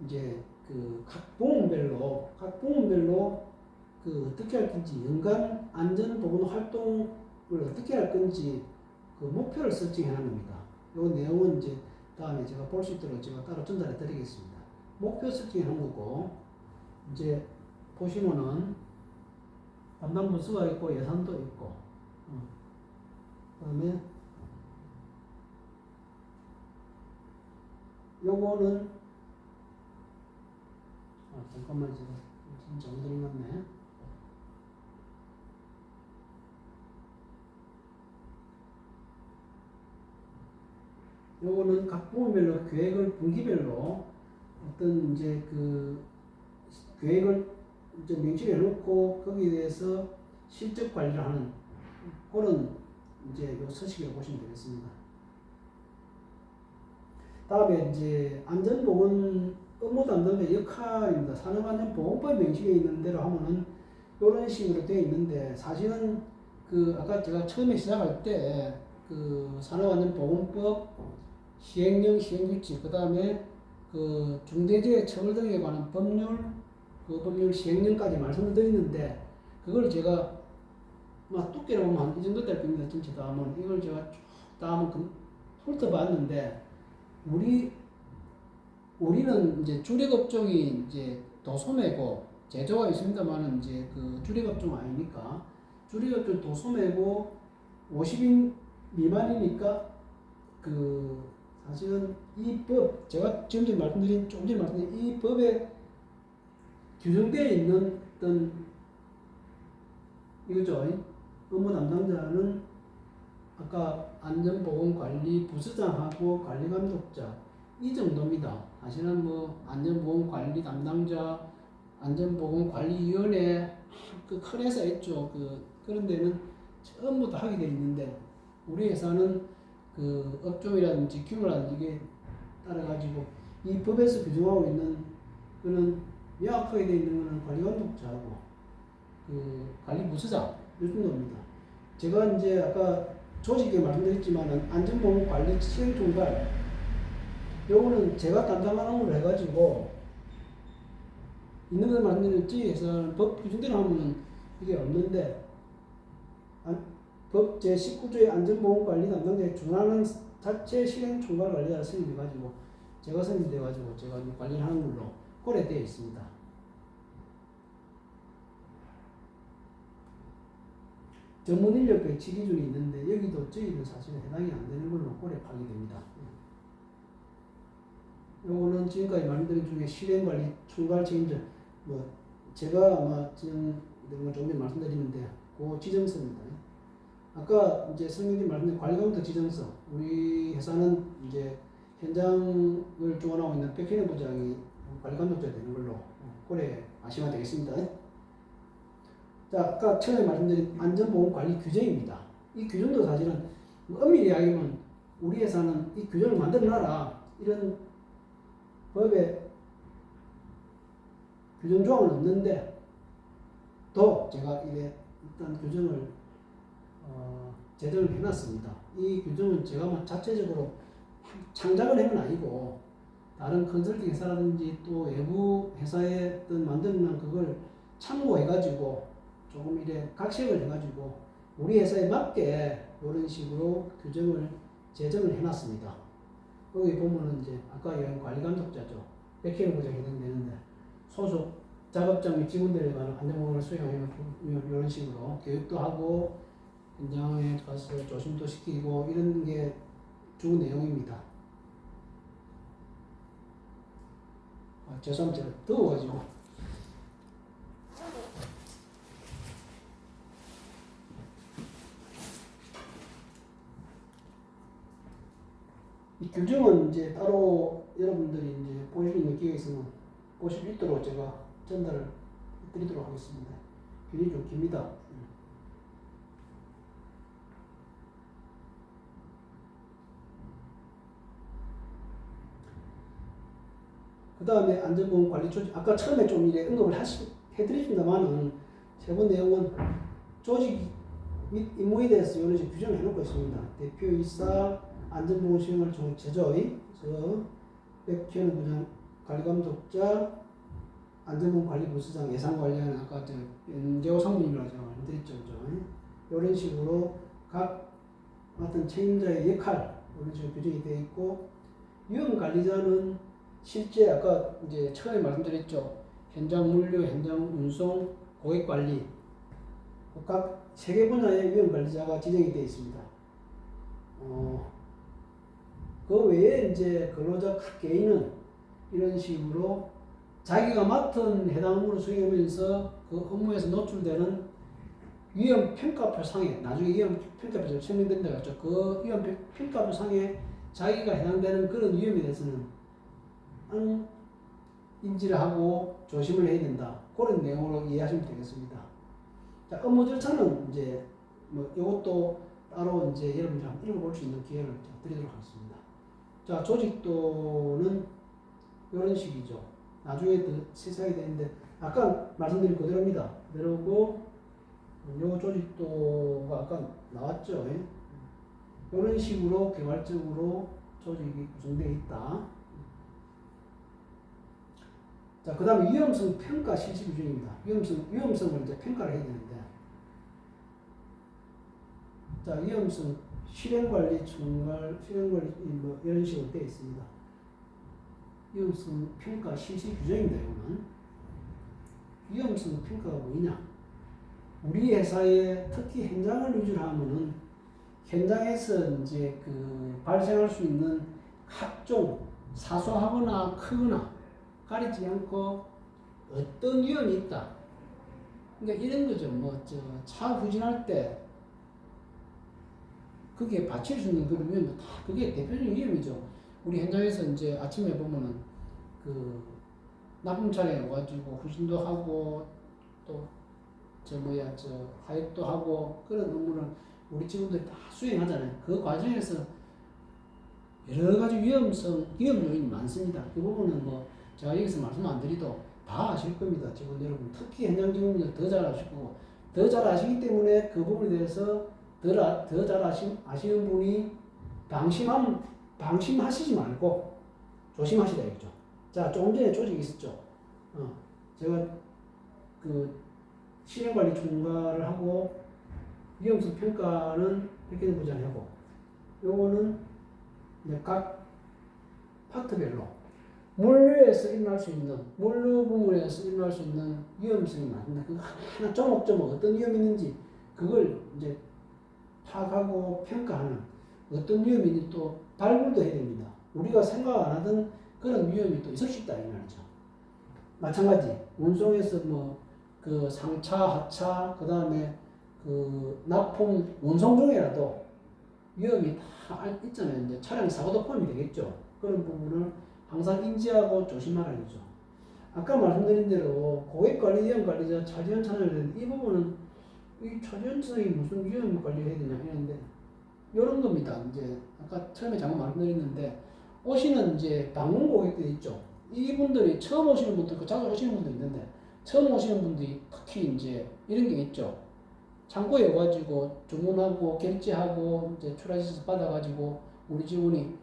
이제 그 각 부문별로 그 어떻게 할 건지 연간 안전보건 활동을 어떻게 할 건지 그 목표를 설정해 놓은 겁니다. 이 내용은 이제 다음에 제가 볼 수 있도록 제가 따로 전달해 드리겠습니다. 목표 설정해 놓은 거고 이제 보시면은 담당 부서가 있고 예산도 있고 그다음에 요거는 잠깐만 제가 잘못 드린 것 같네. 요거는 각 부문별로 계획을 분기별로 어떤 이제 그 계획을 이제 명시해 놓고 거기에 대해서 실적 관리를 하는 그런 이제 요 서식이라고 보시면 되겠습니다. 다음에 이제 안전보건 업무 담당자 역할입니다. 산업안전보건법에 명시되어 있는 대로 하면은 이런 식으로 되어 있는데 사실은 그 아까 제가 처음에 시작할 때 그 산업안전보건법 시행령 시행규칙 그 다음에 그 중대재해 처벌 등에 관한 법률 그 법률 시행령까지 말씀을 드리는데 그걸 제가 막 두께로 보면 한 이 정도 될 겁니다. 전체 다 하면 이걸 제가 쭉 다 한번 훑어봤는데 우리는 이제 주력업종이 이제 도소매고 제조가 있습니다만은 이제 그 주력업종 아닙니까? 주력업종 도소매고 50인 미만이니까 그 사실은 이 법 제가 조금 전에 말씀드린 이 법에 규정되어 있는 어떤 이거죠. 업무 담당자는 아까 안전보건관리부서장하고 관리감독자 이 정도입니다. 사실은 뭐 안전보건관리 담당자, 안전보건관리위원회 그 큰 회사 있죠. 그런 데는 전부 다 하게 돼 있는데 우리 회사는 그 업종이라든지 규모라든지 이게 따라가지고 이 법에서 규정하고 있는 그는 명확하게 되어 있는 거는 관리감독자하고 그 관리부서장 이 정도입니다. 제가 이제 아까 조직에 말씀드렸지만은 안전보건관리 시행총괄 요거는 제가 담당하는 걸로 해가지고 있는 걸 말씀드렸지 회사는 법 규정대로 하면은 이게 없는데 법 제19조의 안전보건관리 담당자에 준하는 자체 시행총괄관리자를 선임해가지고 제가 선임돼가지고 제가 관리를 하는 걸로 그래 되어 있습니다. 전문 인력 배치 기준이 있는데 여기도 저희는 사실은 해당이 안 되는 걸로 고려 파악이 됩니다. 요거는 지금까지 말씀드린 중에 실행관리 총괄 책임자 뭐 제가 아마 지금 조금 전에 말씀드리는데 그 지정서입니다. 아까 이제 설명드린 말씀드린 관리감독 지정서 우리 회사는 이제 현장을 주관하고 있는 백현영 부장이 관리감독자 되는 걸로 고려 하시면 되겠습니다. 자, 아까 처음에 말씀드린 안전보건관리 규정입니다. 이 규정도 사실은 엄밀히 이야기하면 우리 회사는 이 규정을 만들어놔라 이런 법에 규정 조항은 없는데 또 제가 이게 일단 규정을 제정을 해놨습니다. 이 규정은 제가 뭐 자체적으로 창작을 한 건 아니고 다른 컨설팅 회사라든지 또 외부 회사에 만들어놓은 그걸 참고해가지고 조금 이래 각색을 해가지고 우리 회사에 맞게 이런 식으로 규정을 제정을 해놨습니다. 여기 보면은 이제 아까 얘기한 관리감독자죠. 백혜영 부장이 해당되는데 소속 작업장 및 직원들에 관한 안전보건을 수행하면 이런 식으로 교육도 하고 현장에 가서 조심도 시키고 이런 게 주 내용입니다. 죄송합니다. 제가 더워가지고. 이 규정은 이제 따로 여러분들이 이제 보실 수 있는 기회가 있으면 보실 수 있도록 제가 전달을 드리도록 하겠습니다. 규정이 좀 깁니다. 그 다음에 안전보건관리 조직, 아까 처음에 좀 이래 언급을 해드렸습니다만은 세부 내용은 조직 및 임무에 대해서 이런 식으로 규정을 해놓고 있습니다. 대표이사, 안전보건 시행을 제조의, 백현우 부장, 관리감독자, 안전보건관리부서장, 예산관리하는 아까 연재호 상무님이라고 제가 말씀드렸죠. 이런 식으로 각 맡은 책임자의 역할, 이런 식으로 규정이 되어 있고, 위험관리자는 실제 아까 이제 처음에 말씀드렸죠. 현장 물류, 현장 운송, 고객 관리 각 세 개 분야의 위험 관리자가 지정이 되어 있습니다. 그 외에 이제 근로자 각 개인은 이런 식으로 자기가 맡은 해당 업무를 수행하면서 그 업무에서 노출되는 위험 평가표 상에 나중에 위험 평가표가 설명된다고 했죠. 그 위험 평가표 상에 자기가 해당되는 그런 위험에 대해서는 인지를 하고 조심을 해야 된다. 그런 내용으로 이해하시면 되겠습니다. 자, 업무 절차는 이제 뭐 이것도 따로 이제 여러분들 한번 읽어볼 수 있는 기회를 드리도록 하겠습니다. 자, 조직도는 이런 식이죠. 나중에 더 세세하게 되는데 아까 말씀드린 그대로입니다. 그대로고 요 조직도가 아까 나왔죠. 이런 식으로 개괄적으로 조직이 구성되어 있다. 자, 그 다음에 위험성 평가 실시 규정입니다. 위험성을 이제 평가를 해야 되는데. 자, 위험성 실행관리, 실행관리, 뭐, 이런 식으로 되어 있습니다. 위험성 평가 실시 규정입니다, 이거는. 위험성 평가가 뭐냐? 우리 회사에 특히 현장을 위주로 하면은 현장에서 이제 발생할 수 있는 각종 사소하거나 크거나 가리지 않고 어떤 위험이 있다. 그러니까 이런 거죠. 뭐 저 차 후진할 때 그게 받칠 수 있는 그런 위험, 다 그게 대표적인 위험이죠. 우리 현장에서 이제 아침에 보면은 그 나쁜 차량에 와가지고 후진도 하고 또 저 뭐야 저 하역도 하고 그런 업무를 우리 직원들이 다 수행하잖아요. 그 과정에서 여러 가지 위험 요인이 많습니다. 그 부분은 뭐 제가 여기서 말씀 안 드리도 다 아실 겁니다. 직원 여러분, 특히 현장 직원들 더 잘 아시고 더 잘 아시기 때문에 그 부분에 대해서 더 잘 아시는 분이 방심하시지 말고 조심하시라 이거죠. 자, 조금 전에 조직이 있었죠. 제가 그 실행관리 총괄을 하고 위험성 평가는 백개부장이 하고 요거는 각 파트별로 물류에서 일어날 수 있는 물류 부문에서 일어날 수 있는 위험성이 많습니다. 그 하나 조목조목 어떤 위험이 있는지 그걸 이제 파악하고 평가하는 어떤 위험이 있는지 또 발굴도 해야 됩니다. 우리가 생각 안 하던 그런 위험이 또 있을 수 있다 이 말이죠. 마찬가지 운송에서 뭐 그 상차, 하차, 그 다음에 그 납품 운송 중에라도 위험이 다 있잖아요. 이제 차량 사고도 포함이 되겠죠. 그런 부분을 항상 인지하고 조심하라는 죠. 아까 말씀드린 대로 고객관리, 위험관리자, 차지원 차량을 이 부분은 이 차지원청이 무슨 위험 관리해야 되냐 했는데 이런 겁니다. 이제 아까 처음에 잠깐 말씀드렸는데 오시는 이제 방문 고객들이 있죠. 이분들이 처음 오시는 분들 있고 자주 오시는 분도 있는데 처음 오시는 분들이 특히 이제 이런 게 있죠. 창고에 와가지고 주문하고 결제하고 이제 출하시서 받아가지고 우리 직원이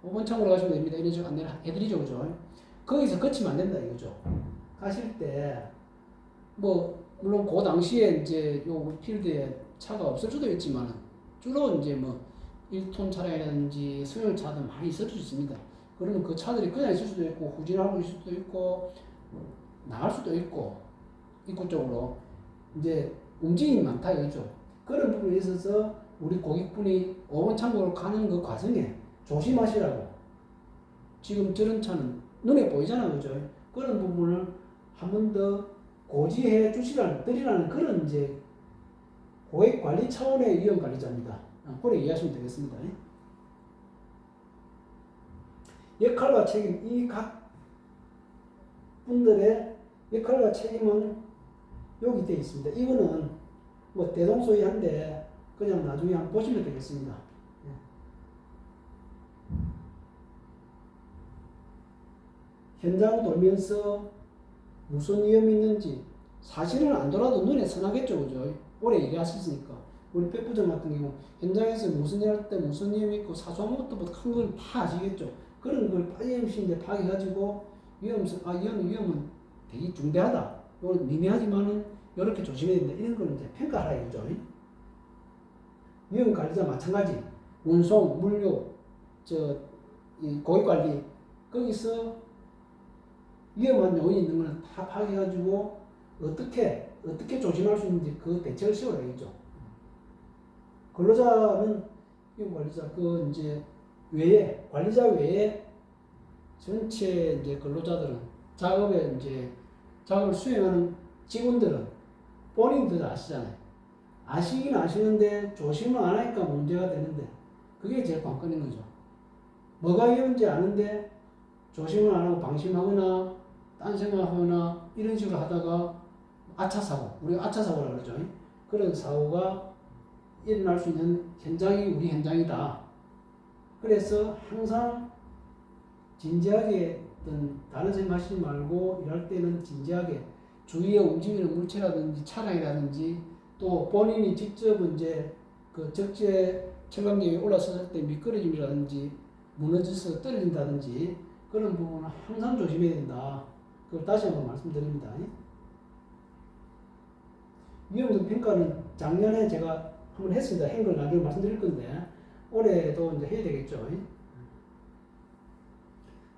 5번 창고로 가시면 됩니다. 이런 식으로 안내를 해드리죠. 그죠? 거기서 거치면 안 된다 이거죠. 가실 때 뭐 물론 그 당시에 이제 요 필드에 차가 없을 수도 있지만 주로 이제 뭐 1톤 차량이라든지 승용차든 많이 있을 수 있습니다. 그러면 그 차들이 그냥 있을 수도 있고 후진하고 있을 수도 있고 나갈 수도 있고 입구 쪽으로 이제 움직임이 많다 이거죠. 그런 부분에 있어서 우리 고객분이 5번 창고로 가는 그 과정에 조심하시라고. 지금 저런 차는 눈에 보이잖아요, 그죠? 그런 부분을 한 번 더 고지해 드리라는 그런 이제 고객 관리 차원의 위험 관리자입니다. 그래 이해하시면 되겠습니다. 역할과 책임, 이 각 분들의 역할과 책임은 여기 되어 있습니다. 이거는 뭐 대동소이한데 그냥 나중에 한번 보시면 되겠습니다. 현장 돌면서 무슨 위험이 있는지 사실은 안 돌아도 눈에 선하겠죠, 그죠? 오래 일하셨으니까. 우리 백 부장 같은 경우 현장에서 무슨 일 할 때 무슨 위험이 있고 사소한 것부터 큰 걸 다 아시겠죠. 그런 걸 빠짐없이 이제 파악해가지고 위험은 되게 중대하다. 이건 미미하지만은 이렇게 조심해야 된다. 이런 거는 이제 평가하라 이거죠. 위험 관리자 마찬가지. 운송, 물류, 이 고객 관리 거기서 위험한 요인이 있는 거는 다 파악해가지고 어떻게 조심할 수 있는지 그 대책을 세우라 이거죠. 근로자는 위험 관리자 그 이제 외에 관리자 외에 전체 이제 근로자들은 작업을 수행하는 직원들은 본인들 아시잖아요. 아시긴 아시는데 조심을 안 하니까 문제가 되는데 그게 제일 관건인 거죠. 뭐가 위험한지 아는데 조심을 안 하고 방심하거나 딴 생각하거나 이런 식으로 하다가 우리가 아차사고라고 그러죠. 그런 사고가 일어날 수 있는 현장이 우리 현장이다. 그래서 항상 진지하게 다른 생각하시지 말고 일할 때는 진지하게 주위에 움직이는 물체라든지 차량이라든지 또 본인이 직접 이제 그 적재 철강경에 올라섰을 때 미끄러짐이라든지 무너져서 떨어진다든지 그런 부분은 항상 조심해야 된다. 그걸 다시 한번 말씀드립니다. 위험성 평가는 작년에 제가 한번 했습니다. 한 걸 나중에 말씀드릴 건데 올해도 이제 해야 되겠죠.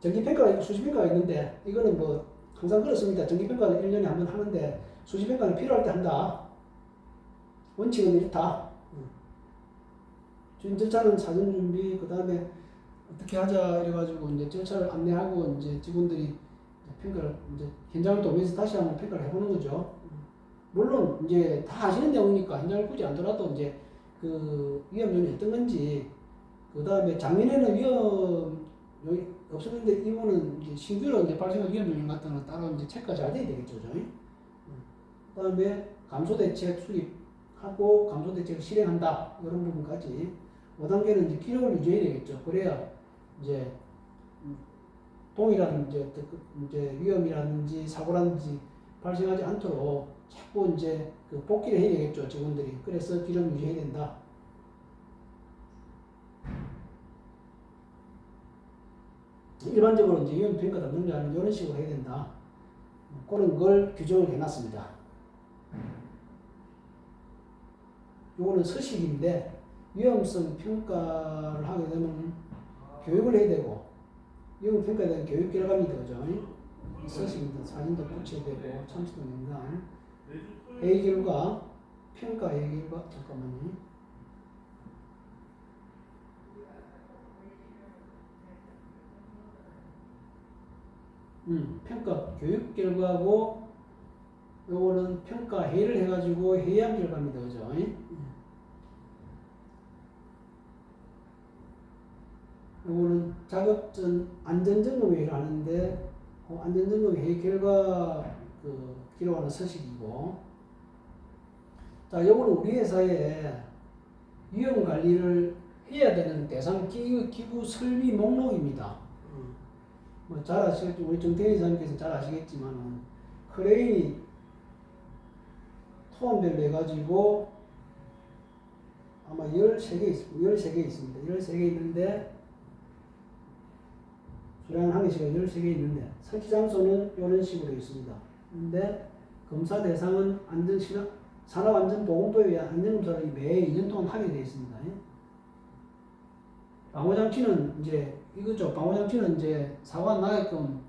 정기평가가 수시평가가 있는데 이거는 뭐 항상 그렇습니다. 정기평가는 1년에 한 번 하는데 수시평가는 필요할 때 한다. 원칙은 이렇다. 지금 절차는 사전 준비, 그 다음에 어떻게 하자 이래가지고 이제 절차를 안내하고 이제 직원들이 평가를 이제 현장을 돌면서 다시 한번 평가를 해보는 거죠. 물론 이제 다 아시는 내용이니까 현장을 굳이 안 돌아도 이제 그 위험 요인이 어떤 건지, 그 다음에 작년에는 위험 요인 없었는데 이번은 이제 신규로 이제 발생한 위험 요인 같은 거는 따로 이제 체크가 잘 돼야 되겠죠. 그 다음에 감소 대책 수립하고 감소 대책을 실행한다. 이런 부분까지. 5단계는 이제 기록을 유지해야 되겠죠. 그래야 이제 동일한 이제 위험이라든지 사고라든지 발생하지 않도록 자꾸 이제 그 복귀를 해야 되겠죠. 직원들이. 그래서 기록 유지해야 된다. 일반적으로 이제 위험 평가 담당자는 이런 식으로 해야 된다. 그런 걸 규정을 해놨습니다. 요거는 서식인데 위험성 평가를 하게 되면 교육을 해야 되고 위험 평가에 대한 교육 결과입니다. 그죠? 서식입니다. 사진도 붙여야 되고 참수도 명단 회의 결과 평가 회의 결과 잠깐만요. 평가 교육 결과고 요거는 평가 회의를 해가지고 회의한 결과입니다. 그죠? 요거는 작업전 안전점검 회의를 하는데 안전점검 회의 결과 그 기록하는 서식이고, 자 요거는 우리 회사에 위험 관리를 해야 되는 대상 기구 설비 목록입니다. 뭐 잘 아시겠지, 우리 정태희 사님께서 잘 아시겠지만 크레인이 토원별로 해가지고 아마 13개 있습니다. 13개 있습니다. 13개 있는데 수량은 한 개씩 13개 있는데 설치 장소는 이런 식으로 있습니다. 근데 검사 대상은 산업안전보건법에 의한 안전검사를 매 2년 동안 하게 되어 있습니다. 방호장치는 이제 이거죠. 방호장치는 이제 사고가 나게끔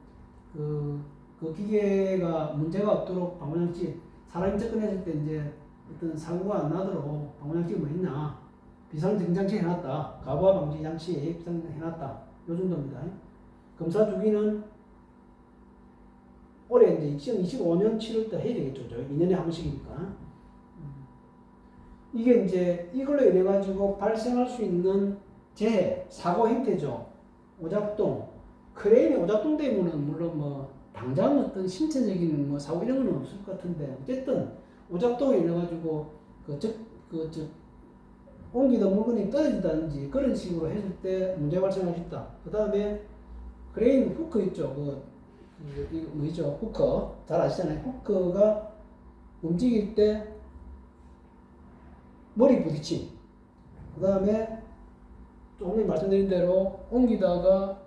그 기계가 문제가 없도록 방호장치 사람이 접근했을 때 이제 어떤 사고가 안 나도록 방호장치가 뭐 있나, 비상등장치 해놨다, 가부화 방지 장치 비상등 해놨다, 요 정도입니다. 검사 주기는 올해 이제 2025년 7월달 해야 되겠죠. 2년에 한 번씩이니까. 이게 이제 이걸로 인해 가지고 발생할 수 있는 재해, 사고 형태죠. 오작동, 크레인의 오작동 때문은 물론 뭐 당장 어떤 신체적인 뭐 사고 이런 건 없을 것 같은데, 어쨌든 오작동에 인해 가지고 옮기던 물건이 떨어진다든지 그런 식으로 했을 때 문제 발생할 수 있다. 그 다음에 크레인 후크 있죠. 이거 뭐죠? 후커 잘 아시잖아요. 후커가 움직일 때 머리 부딪힘. 그 다음에 조금 말씀드린 대로 옮기는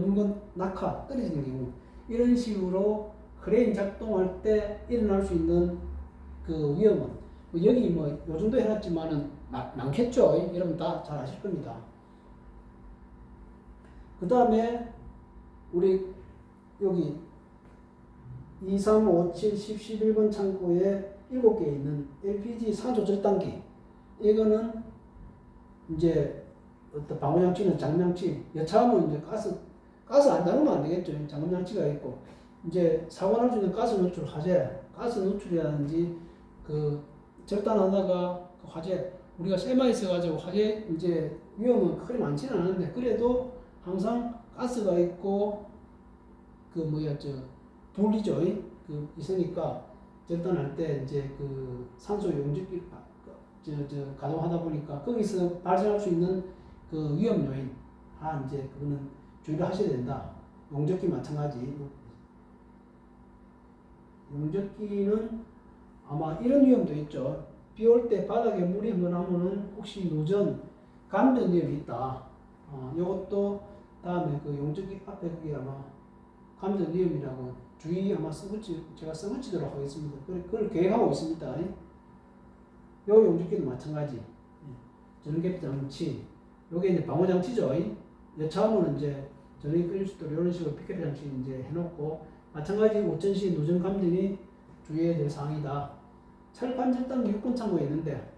물건 낙하, 떨어지는 경우, 이런 식으로 크레인 작동할 때 일어날 수 있는 그 위험은 여기 뭐 요 정도 해놨지만은 많겠죠. 여러분 다 잘 아실 겁니다. 그 다음에 우리 여기 2, 3, 5, 7, 10, 11번 창고에 7개 있는 LPG 산소 절단기, 이거는 이제 어떤 방호장치는 장명치, 여차하면 이제 가스 안 담으면 안 되겠죠. 잠금장치가 있고, 이제 사고 날 수 있는 가스 노출 화재, 가스 노출이라든지 그 절단하다가 그 화재, 우리가 쇠마 있어가지고 화재 이제 위험은 크게 많지는 않은데 그래도 항상 가스가 있고 그 불이죠. 그 있으니까 절단할 때 이제 그 산소 용접기 가동하다 보니까 거기서 발생할 수 있는 그 위험 요인, 이제 그거는 주의를 하셔야 된다. 용접기 마찬가지. 용접기는 아마 이런 위험도 있죠. 비 올 때 바닥에 물이 흘러나오면은 혹시 누전, 감전 위험이 있다. 요것도 다음에 그 용접기 앞에 그게 아마 감전 위험이라고 주의 아마 제가 써붙이도록 하겠습니다. 그걸 계획하고 있습니다. 요 용접기도 마찬가지. 전원개폐 장치, 요게 이제 방호장치죠. 여차하면 이제 전원이 끌릴 수 있도록 이런 식으로 피켓 장치 이제 해놓고, 마찬가지 오천시 누전 감전이 주의해야 될 사항이다. 철판 절단기 육군 창고에 있는데,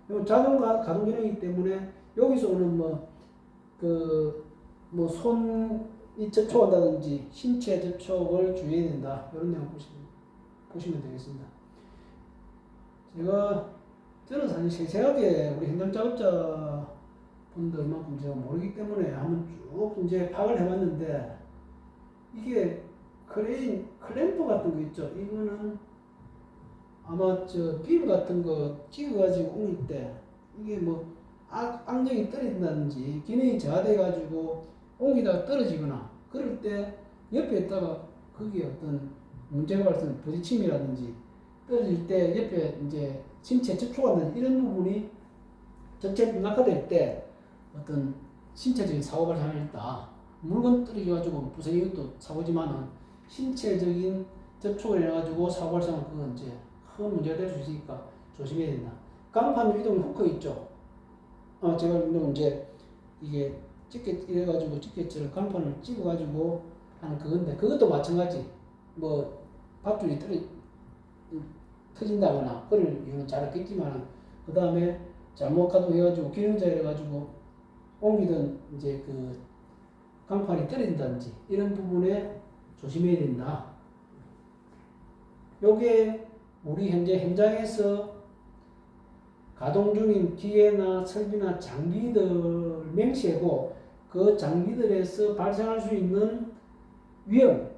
요 자동 가동 기능이기 때문에 여기서 오는 손이 접촉한다든지 신체 접촉을 주의해야 된다. 이런 내용 보시면. 보시면 되겠습니다. 저는 사실 세세하게 우리 현장 작업자 분들만큼 제가 모르기 때문에 한번 쭉 이제 파악을 해봤는데, 이게 크레인 클램프 같은 거 있죠. 이거는 아마 빔 같은 거 찍어가지고 옮길 때 이게 뭐 악력이 떨어진다든지 기능이 저하돼가지고 옮기다가 떨어지거나 그럴 때 옆에다가 거기에 어떤 문제가 발생, 부딪힘이라든지 떨어질 때 옆에 이제 신체 접촉하는 이런 부분이 전체 낙하될 때 어떤 신체적인 사고 발생이 있다. 물건 떨어져가지고 부서진 이것도 사고지만은 신체적인 접촉을 해가지고 사고 발생하면 그건 이제 큰 문제가 될 수 있으니까 조심해야 된다. 간판 이동 후크 있죠. 제가 이제 이게 이래가지고 찌개처럼 간판을 찍어가지고 하는 그건데, 그것도 마찬가지. 뭐 밧줄이 터진다거나 그럴 이유는 잘 없겠지만, 그 다음에 잘못 가동해가지고 기능자 해가지고 옮기던 이제 그 강판이 떨어진다든지 이런 부분에 조심해야 된다. 요게 우리 현재 현장에서 가동 중인 기계나 설비나 장비들 명시하고 그 장비들에서 발생할 수 있는 위험,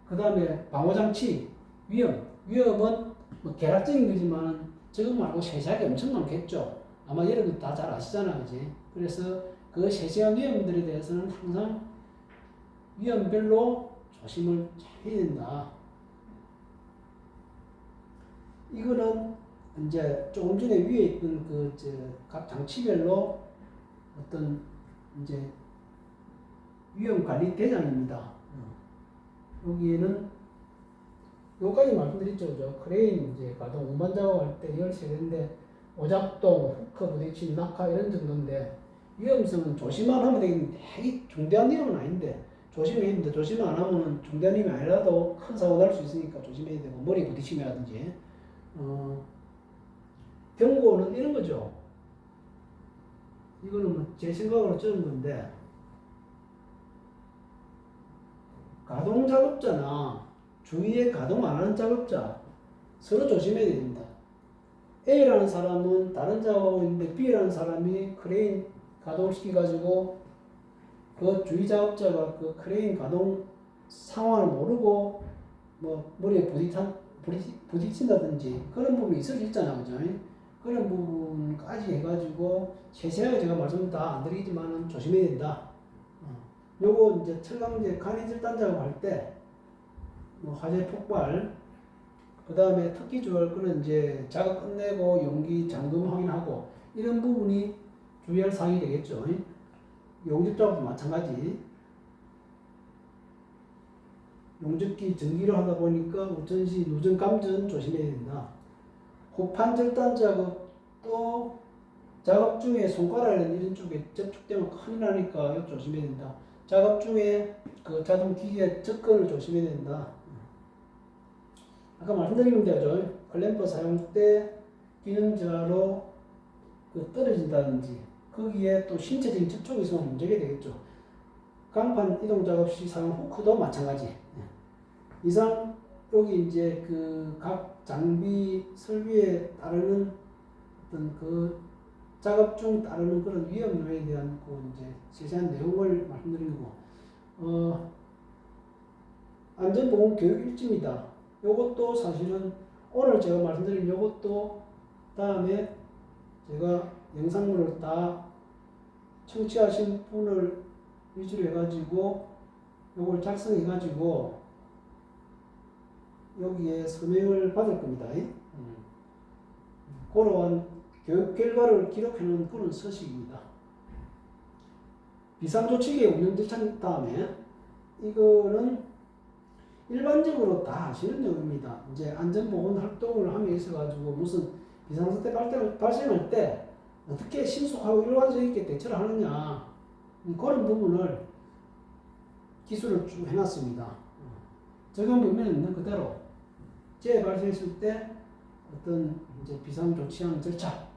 그 다음에 방호장치 위험은 뭐 개락적인 거지만 저거 말고 세세하게 엄청 많겠죠. 아마 여러분 다 잘 아시잖아, 그지? 그래서 그 세세한 위험들에 대해서는 항상 위험별로 조심을 잘 해야 된다. 이거는 이제 조금 전에 위에 있던 각 장치별로 어떤 이제 위험 관리 대장입니다. 여기에는 요까지 말씀드렸죠, 그죠? 크레인 이제 가동 운반 작업할 때 13대인데 오작동, 후크 부딪힘, 낙하 이런 정도인데 위험성은 조심만 하면 되겠는데 이 중대한 위험은 아닌데 조심해야 됩니다. 조심 안 하면 중대한 위험이 아니라도 큰 사고 날 수 있으니까 조심해야 되고, 머리 부딪힘이라든지 경고는 이런 거죠. 이거는 뭐 제 생각으로 적은 건데, 가동 작업자나 주위에 가동 안 하는 작업자 서로 조심해야 됩니다. A라는 사람은 다른 작업하고 있는데 B라는 사람이 크레인 가동시켜가지고 그 주위 작업자가 그 크레인 가동 상황을 모르고 뭐 머리에 부딪힌다든지 그런 부분이 있을 수 있잖아, 그죠? 그런 부분까지 해가지고 세세하게 제가 말씀 다 안 드리지만은 조심해야 된다. 요거 이제 철강제 간이절단 작업할 때 뭐 화재 폭발, 그 다음에 특기 조절, 그는 이제 작업 끝내고 용기 잠금 확인하고 이런 부분이 주의할 사항이 되겠죠. 용접 작업도 마찬가지. 용접기 전기로 하다 보니까 우천시 누전 감전 조심해야 된다. 호판 절단 작업도 작업 중에 손가락이나 이런 쪽에 접촉되면 큰일 나니까 이거 조심해야 된다. 작업 중에 그 자동 기계 접근을 조심해야 된다. 아까 말씀드린 대로 클램프 사용 때 기능자로 떨어진다든지 거기에 또 신체적인 접촉이 있으면 문제가 되겠죠. 강판 이동 작업 시 사용 후크도 마찬가지. 이상 여기 이제 그 각 장비 설비에 따르는 어떤 그 작업 중 따르는 그런 위험 요인에 대한 그 이제 세세한 내용을 말씀드리는 거고, 안전보건 교육 일지입니다. 요것도 사실은 오늘 제가 말씀드린 요것도 다음에 제가 영상물을 다 청취하신 분을 위주로 해가지고 요걸 작성해가지고 여기에 서명을 받을 겁니다. 그러한 교육 결과를 기록해놓은 그런 서식입니다. 비상조치기의 운영 절차 다음에 이거는 일반적으로 다 하시는 내용입니다. 이제 안전보건 활동을 함에 있어가지고 무슨 비상사태 발생할 때 어떻게 신속하고 일관성 있게 대처를 하느냐, 그런 부분을 기술을 쭉 해놨습니다. 적용 범위는 있는 그대로 재해 발생했을 때 어떤 이제 비상조치하는 절차,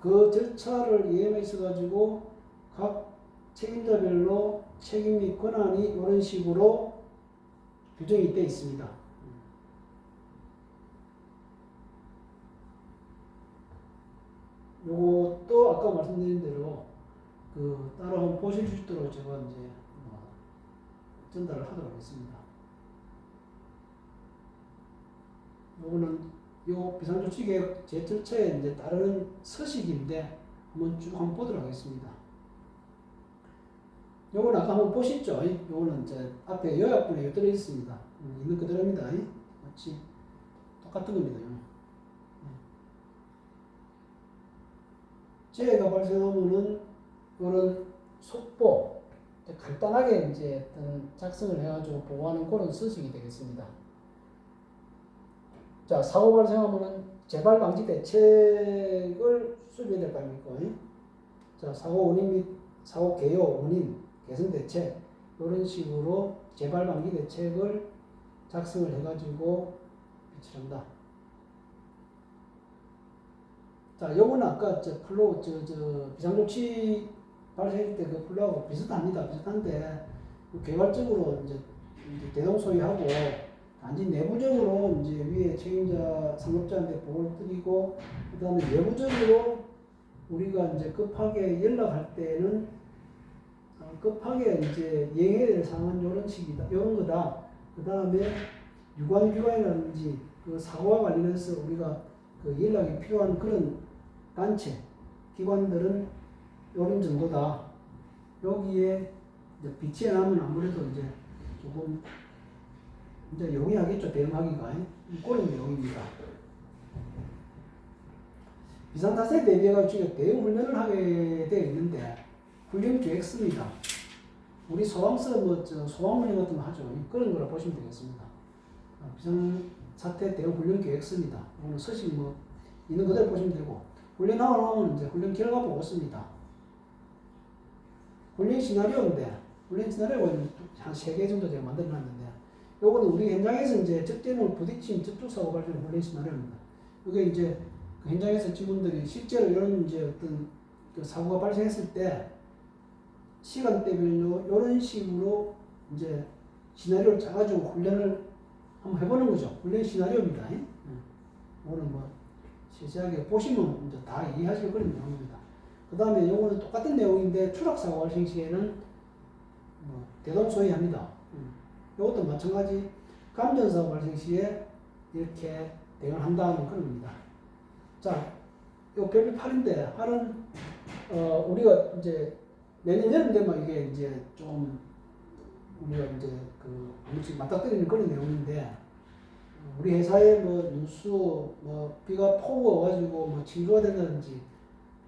그 절차를 이해해 있어가지고 각 책임자별로 책임 및 권한이 이런 식으로 규정이 되어 있습니다. 요것도 아까 말씀드린 대로 따로 한번 보실 수 있도록 제가 이제 전달을 하도록 하겠습니다. 요거는 요 비상조치계획 제 절차에 이제 따르는 서식인데 한번 보도록 하겠습니다. 요거는 아까 한번 보셨죠? 요거는 이제 앞에 요약본에 들어 있습니다. 있는 그대로입니다. 마치 똑같은 겁니다. 재해가 발생하면은 이런 속보 간단하게 이제 어떤 작성을 해가지고 보고하는 그런 서식이 되겠습니다. 자, 사고 발생하면은 재발 방지 대책을 수립해야 될 거 아닙니까? 자, 사고 원인 및 사고 개요, 원인, 개선 대책 이런 식으로 재발 방지 대책을 작성을 해가지고 비치한다. 자, 요거는 아까 비상조치 발생할 때 그 플로하고 비슷합니다. 비슷한데 개괄적으로 이제 대동소이하고 단지 내부적으로 이제 위에 책임자 상급자한테 보고를 드리고 그다음에 내부적으로 우리가 이제 급하게 연락할 때는 급하게 이제 예해야 될 상황은 이런 식이다, 이런 거다. 그다음에 유관기관이라든지 그 사고와 관련해서 우리가 그 연락이 필요한 그런 단체, 기관들은 이런 정도다. 여기에 이제 비치해 나면 아무래도 이제 조금 이제 용이하겠죠, 대응하기가. 그런 내용입니다. 비상사태에 대비해가지고 대응 훈련을 하게 되어 있는데, 훈련 계획서입니다. 우리 소방서 소방훈련 같은 거 하죠. 그런 거라 보시면 되겠습니다. 비상사태 대응 훈련 계획서입니다. 오늘 서식 있는 그대로 보시면 되고, 훈련하고 나면 이제 훈련 결과 보고서입니다. 훈련 시나리오인데, 훈련 시나리오가 한 3개 정도 제가 만들어 놨는데, 요거는 우리 현장에서 이제 적재물 부딪힌 접촉사고 발생 훈련 시나리오입니다. 이게 이제 그 현장에서 직원들이 실제로 이런 이제 어떤 그 사고가 발생했을 때 시간대별로 이런 식으로 이제 시나리오를 짜가지고 훈련을 한번 해보는 거죠. 훈련 시나리오입니다. 오늘 세세하게 보시면 이제 다 이해하실 그런 내용입니다. 그 다음에 요거는 똑같은 내용인데 추락사고 발생 시에는 대동소이합니다. 이것도 마찬가지 감전사고 발생 시에 이렇게 대응을 한다는 그런 겁니다. 자, 요 별표 8인데 8은 우리가 이제 내년 여름 되면 이게 이제 좀 우리가 이제 한 번씩 맞닥뜨리는 그런 내용인데 우리 회사에 뉴스 비가 폭우와가지고 침수가 된다든지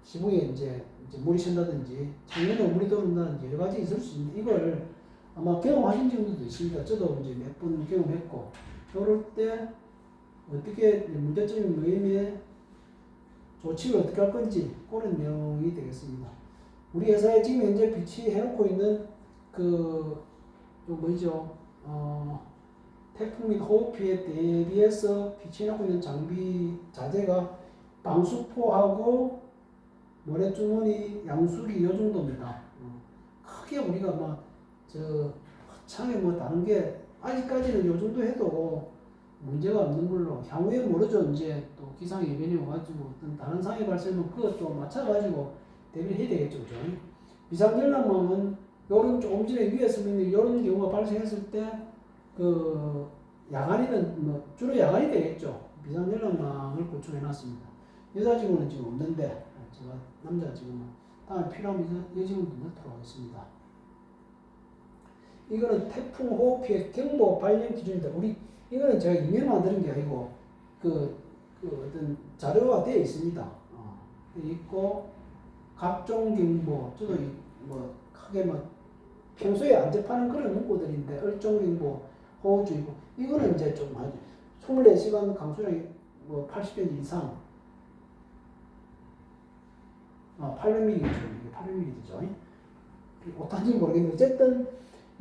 지붕에 이제 물이 샌다든지 창문에 물이 들어온다든지 여러 가지 있을 수 있는데 이걸 아마 경험하신 분들도 있습니다. 저도 이제 몇 번 경험했고, 그럴 때 어떻게 문제점이 모임에 조치를 어떻게 할 건지 그런 내용이 되겠습니다. 우리 회사에 지금 현재 비치해놓고 있는 태풍 및 호우 피해 대비해서 비치해놓고 있는 장비 자재가 방수포하고 모래주머니, 양수기 이 정도입니다. 크게 우리가 창에 다른 게 아직까지는 요 정도 해도 문제가 없는 걸로 향후에 모르죠. 이제 또 기상 예변이 와가지고 어떤 다른 상황이 발생하면 그것도 맞춰가지고 대비를 해야 되겠죠. 그죠? 비상전략망은 요런 조금 전에 위에 설명드린 요런 경우가 발생했을 때 야간이는 주로 야간이 되겠죠. 비상전략망을 구축해 놨습니다. 여자 직원은 지금 없는데 제가 남자 직원은 다음에 필요하면 이 직원도 넣도록 하겠습니다. 이거는 태풍 호우 피해 경보 발령 기준이다. 이거는 제가 임의로 만드는 게 아니고 어떤 자료가 되어 있습니다. 있고 각종 경보, 저도 크게 평소에 안 접하는 그런 문구들인데 얼종 경보, 호우주의보 이거는 이제 좀 24시간 강수량이 80cm 이상 800mm죠. 이게 800mm죠. 어떤지 모르겠는데 어쨌든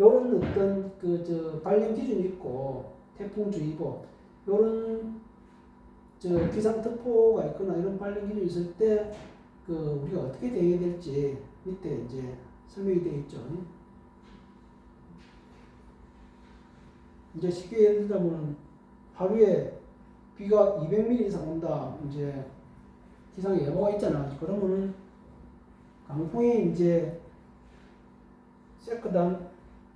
요런 어떤 발령 기준이 있고 태풍주의보 요런 기상특보가 있거나 이런 발령 기준이 있을 때 우리가 어떻게 대응해야 될지 밑에 이제 설명이 되어 있죠. 이제 쉽게 예를 들자면 하루에 비가 200mm 이상 온다. 이제 기상 예보가 있잖아. 그러면은 강풍이 이제 세크당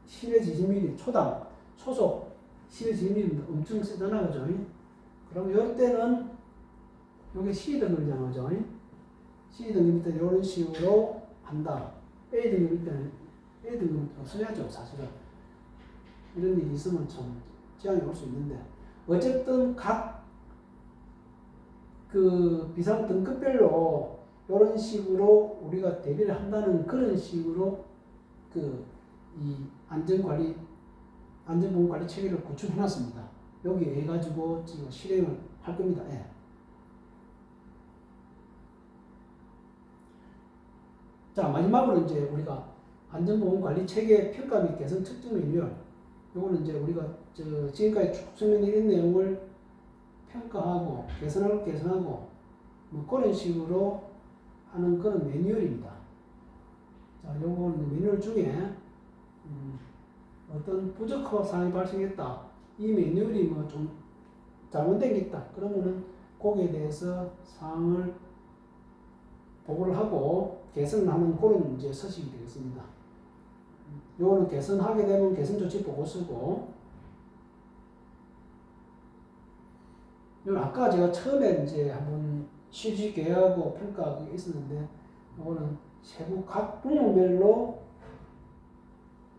10에 20mm, 초당, 초속 10에 20mm 엄청 세잖아. 그죠? 그럼 이럴 때는 요게 C등급이잖아. 그죠? C등급일 때 이런 식으로 한다. A등급일 때는 A등급을 써야죠. 사실은. 이런 일이 있으면 참 지장이 올 수 있는데. 어쨌든 각 그 비상 등급별로 이런 식으로 우리가 대비를 한다는 그런 식으로 그 이 안전보건관리 체계를 구축해놨습니다. 여기에 해가지고 지금 실행을 할 겁니다. 예. 자, 마지막으로 이제 우리가 안전보건관리 체계 평가 및 개선 측정 매뉴얼. 요거는 이제 우리가 지금까지 쭉 설명드린 이런 내용을 평가하고 개선하고 뭐 그런 식으로 하는 그런 매뉴얼입니다. 자, 요거는 매뉴얼 중에 어떤 부적합 사항이 발생했다. 이 매뉴얼이 뭐 좀 잘못된 게 있다. 그러면은 거기에 대해서 사항을 보고를 하고 개선하는 그런 이제 서식이 되겠습니다. 요거는 개선하게 되면 개선 조치 보고서고, 요건 아까 제가 처음에 이제 한번 실시 계획하고 평가 그게 있었는데, 요거는 세부 각 부문별로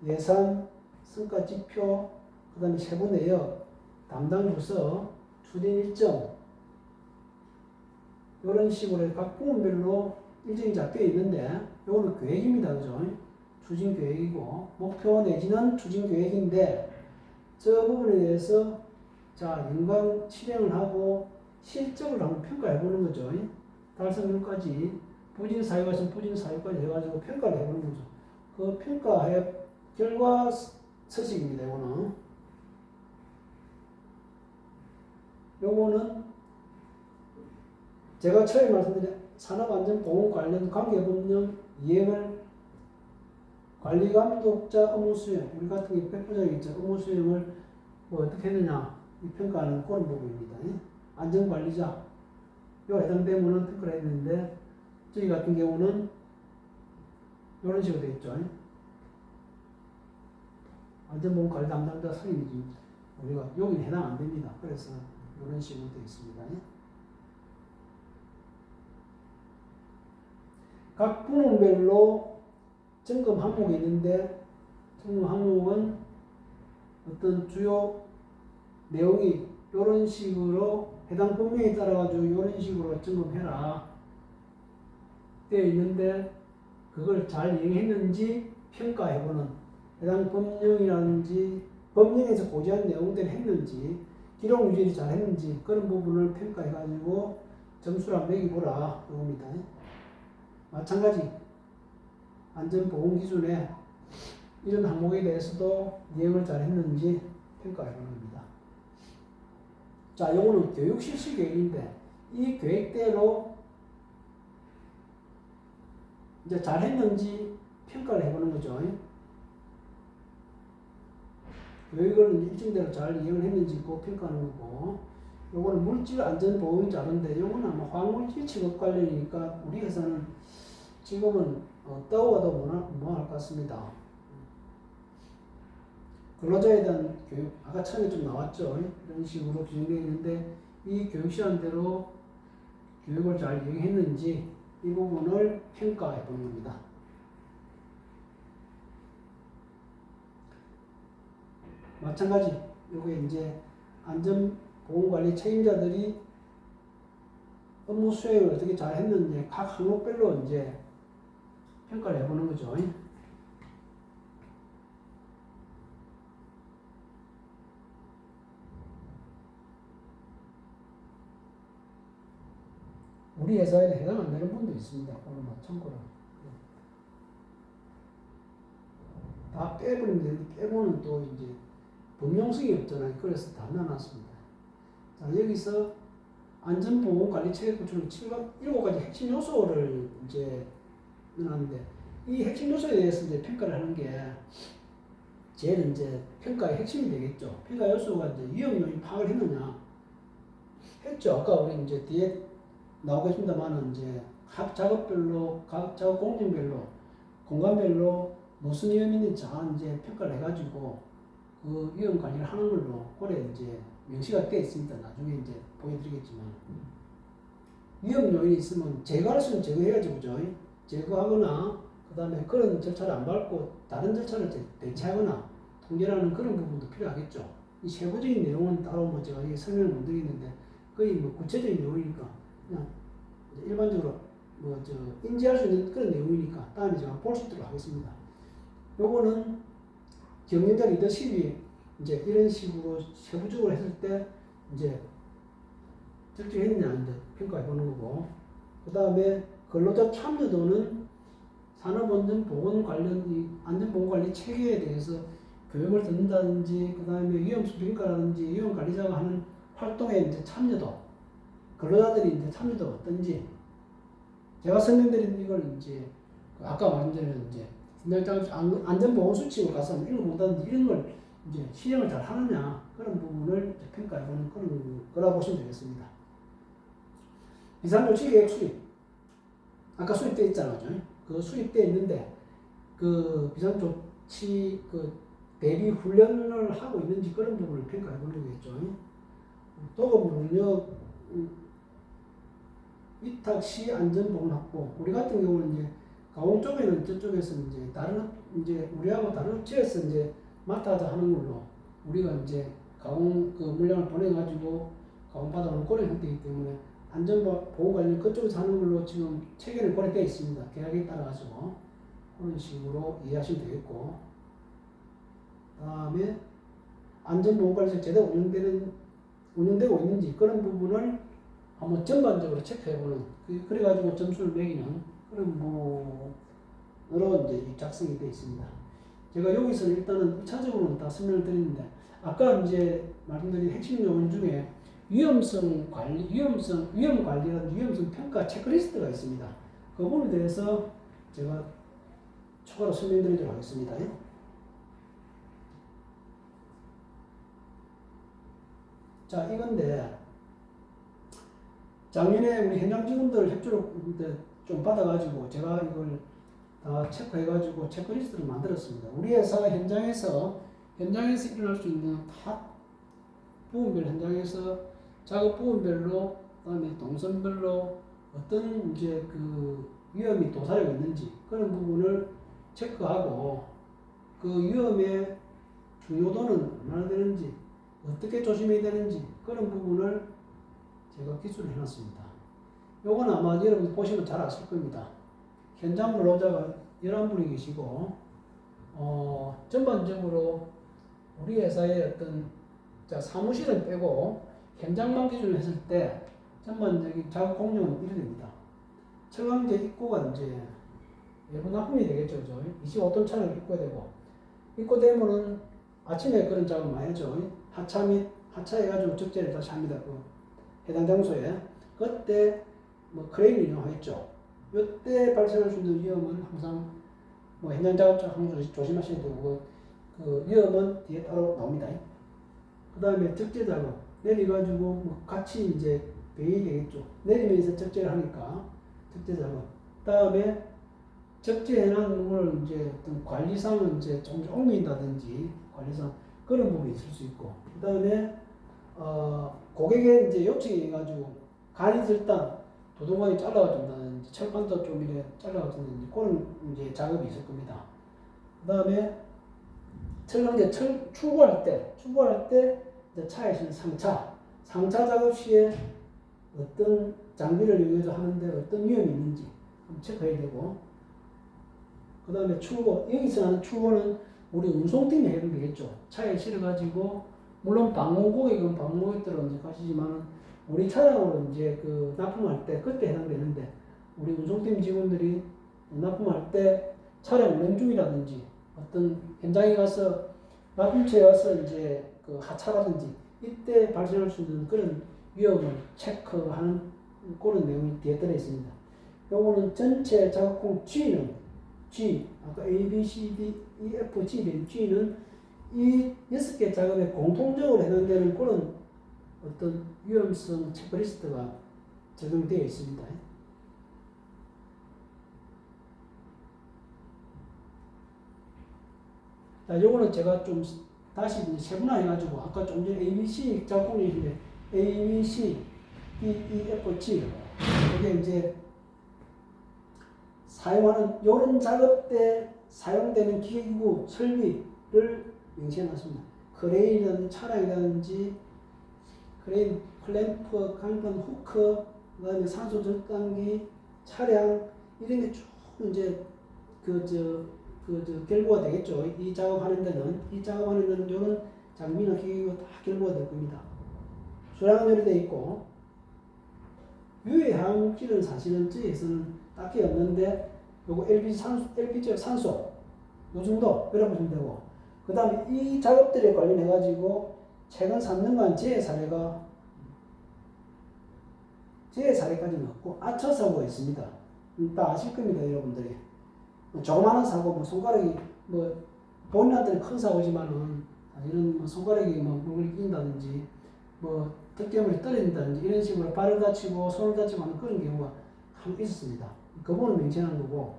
예산, 성과 지표, 그 다음에 세부 내역, 담당 부서, 추진 일정, 이런 식으로 각 부문별로 일정이 잡혀 있는데, 요거는 계획입니다. 그죠? 추진 계획이고, 목표 내지는 추진 계획인데, 저 부분에 대해서 자, 연간 실행을 하고 실적을 한번 평가해 보는 거죠. 달성률까지, 부진 사유가 있으면 부진 사유까지 해가지고 평가를 해보는 거죠. 그 평가의 결과 서식입니다. 요거는 제가 처음에 말씀드린 산업안전보건 관련 관계법령 이행을 관리감독자 업무 수행, 우리 같은 게 백부장이 있죠. 업무 수행을 뭐 어떻게 했느냐, 이 평가하는 그런 부분입니다. 안전관리자, 요 해당되면은 평가를 했는데, 저희 같은 경우는 이런 식으로 되어 있죠. 안전보건관리 담당자 승인이지. 우리가 여기는 해당 안 됩니다. 그래서 이런 식으로 되어 있습니다. 각 부문별로 점검 항목이 있는데, 점검 항목은 어떤 주요 내용이 이런 식으로 해당 법령에 따라 가지고 이런 식으로 점검해라 되어 있는데, 그걸 잘 이행했는지 평가해보는, 해당 법령이라든지 법령에서 고지한 내용대로 했는지, 기록 유지를 잘 했는지 그런 부분을 평가해가지고 점수를 한번 매겨보라 이겁니다. 마찬가지 안전보건 기준에 이런 항목에 대해서도 이행을 잘 했는지 평가해보는 겁니다. 자, 요거는 교육 실시 계획인데, 이 계획대로 이제 잘 했는지 평가를 해보는 거죠. 교육을 일정대로 잘 이행을 했는지 그 평가하는 거고, 요거는 물질 안전 보험 자료인데, 요거는 아마 화학물질 취급 관련이니까 우리 회사는 지금은 없다고 해도 무방할 것 같습니다. 근로자에 대한 교육, 아까 처음에 좀 나왔죠. 이런 식으로 규정되어 있는데, 이 교육 시간대로 교육을 잘 이행했는지 이 부분을 평가해 보는 겁니다. 마찬가지, 요게 이제 안전보건관리 책임자들이 업무 수행을 어떻게 잘 했는지 각 항목별로 이제 평가를 해보는 거죠. 우리 회사에 해당 안 되는 분도 있습니다. 오늘 참고로. 다 빼버리면 되는데, 빼보는 또 이제 범용성이 없잖아요. 그래서 다 넣어놨습니다. 자, 여기서 안전보건관리 체계 구축을 7가지 핵심 요소를 이제 넣어놨는데, 이 핵심 요소에 대해서 이제 평가를 하는 게, 제일 이제 평가의 핵심이 되겠죠. 평가 요소가 이제 위험 요인 파악을 했느냐 했죠. 아까 우리 이제 뒤에 나오겠습니다만은 이제 각 작업별로 각 작업 공정별로 공간별로 무슨 위험이 있는지 잘 이제 평가를 해가지고 그 위험 관리를 하는 걸로 올해 이제 명시가 되어 있습니다. 나중에 이제 보여드리겠지만 위험 요인이 있으면 제거할 수는 제거해야지 그죠? 제거하거나 그 다음에 그런 절차를 안 밟고 다른 절차를 대체하거나 통제하는 그런 부분도 필요하겠죠. 이 세부적인 내용은 따로 뭐 제가 설명을 못 드리는데 거의 뭐 구체적인 내용이니까 그냥 일반적으로 뭐 저 인지할 수 있는 그런 내용이니까 다음에 제가 볼 수 있도록 하겠습니다. 요거는 경영자 리더십이 이제 이런 식으로 세부적으로 했을 때 이제 적절했느냐 이제 평가해 보는 거고, 그 다음에 근로자 참여도는 산업안전보건 관련 이 안전보건관리 체계에 대해서 교육을 듣는다든지, 그 다음에 위험수평가라든지 위험관리자가 하는 활동에 이제 참여도, 근로자들이 이제 참여도가 어떤지, 제가 설명드린 이걸 이제 아까 말씀드린 이제 안전보건수칙을 가서 읽어본다든지 이런 걸 이제 실행을 잘 하느냐 그런 부분을 평가해보는 그런 거라고 보시면 되겠습니다. 비상조치 계획 수립, 아까 수립되어 있잖아요. 그 수립되어 있는데 그 비상조치 그 대비 훈련을 하고 있는지 그런 부분을 평가해보는 거겠죠. 도급 능력 위탁 시 안전보건 확보. 우리 같은 경우는 이제 가공 쪽에는 저쪽에서 이제 다른 이제 우리하고 다른 업체에서 이제 맡아서 하는 걸로 우리가 이제 가공 그 물량을 보내가지고 가공 받아오는 그런 형태이기 때문에 안전보건 관련 그쪽에서 하는 걸로 지금 체계를 고려되어 있습니다. 계약에 따라가지고 그런 식으로 이해하시면 되겠고, 다음에 안전보건 관리가 제대로 운영되고 있는지 그런 부분을 한번 전반적으로 체크해보는, 그래가지고 점수를 매기는 그런 부분으로 이제 작성이 되어 있습니다. 제가 여기서 일단은 1차적으로는 다 설명을 드리는데, 아까 이제 말씀드린 핵심 요원 중에 위험 관리라든지 위험성 평가 체크리스트가 있습니다. 그 부분에 대해서 제가 추가로 설명드리도록 하겠습니다. 자, 이건데, 작년에 우리 현장 직원들 협조를 좀 받아가지고 제가 이걸 다 체크해가지고 체크리스트를 만들었습니다. 우리 회사 현장에서 일어날 수 있는 각 부분별 현장에서 작업 부분별로, 그다음에 동선별로 어떤 이제 그 위험이 도사리고 있는지 그런 부분을 체크하고 그 위험의 중요도는 얼마나 되는지 어떻게 조심해야 되는지 그런 부분을 제가 기술을 해놨습니다. 요건 아마 여러분 보시면 잘 아실 겁니다. 현장 근로자가 11분이 계시고, 전반적으로 우리 회사의 어떤, 사무실은 빼고, 현장만 기준으로 했을 때, 전반적인 작업 공정은 이렇게 됩니다. 철강제 입고가 이제, 외부 납품이 되겠죠. 25톤 차를 입고야 되고, 입고되면은 아침에 그런 작업 많이 하죠. 하차해가지고 적재를 다시 합니다. 그 해당 장소에. 그때 뭐 크레인을 이용하겠죠. 이때 발생할 수 있는 위험은 항상 뭐 현장 작업자 항상 조심하셔야 되고, 그 위험은 뒤에 따로 나옵니다. 그 다음에 적재 작업 내려가지고 뭐 같이 이제 배이 되겠죠. 내리면서 적재를 하니까 적재 작업. 그 다음에 적재해놓은 걸 이제 어떤 관리상은 이제 좀 옮긴다든지 관리상 그런 부분이 있을 수 있고, 그 다음에 고객의 이제 요청이 해가지고 간이설단 도동관이 잘라준다든지 철판도 좀 이렇게 잘라준다든지 그런 이제 작업이 있을 겁니다. 그 다음에 철강제 출고할 때 이제 차에 있는 상차 작업 시에 어떤 장비를 이용해서 하는데 어떤 위험이 있는지 한번 체크해야 되고, 그 다음에 출고, 여기서 하는 출고는 우리 운송팀이 해야 되겠죠. 차에 실어가지고, 물론 방문 고객은 방문 고객대로 이제 가시지만, 우리 차량으로 이제 그 납품할 때 그때 해당되는데, 우리 운송팀 직원들이 납품할 때 차량 운행 중이라든지, 어떤 현장에 가서, 납품처에 가서 이제 그 하차라든지, 이때 발생할 수 있는 그런 위험을 체크하는 그런 내용이 뒤에 들어 있습니다. 요거는 전체 작업공 G, 아까 A, B, C, D, E, F, G인 G는 이 6개 작업에 공통적으로 해당되는 그런 어떤 위험성 체크리스트가 적용되어 있습니다. 자, 요거는 제가 좀 다시 세분화해가지고 아까 좀 전에 ABC 작품이신데 ABC, DEFG 이게 이제 사용하는 요런 작업 때 사용되는 기기구 설비를 명시해놨습니다. 크레인이라든지 차량이라든지 크레인, 클램프, 강판, 후크, 그 다음에 산소 절단기, 차량 이런 게 쭉 이제 결부가 되겠죠. 이 작업하는 데는 요런 장비나 기기가 다 결부가 될 겁니다. 수량은 요리되어 있고 유해 항목질은 사실은 저에서는 딱히 없는데 요거 LPG 산소 요 정도 여러보시면 되고 그 다음에 이 작업들에 관련해 가지고 최근 3년간 재해 사례까지는 없고 아차 사고가 있습니다. 다 아실 겁니다, 여러분들이. 조그마한 사고, 뭐 손가락이 뭐 본인한테는 큰 사고지만은 사실은 뭐 손가락이 뭐 물을 끼인다든지 뭐 턱대물이 떨어진다든지 이런 식으로 발을 다치고 손을 다치고 하는 그런 경우가 한번 있었습니다. 그 부분을 명시하는 거고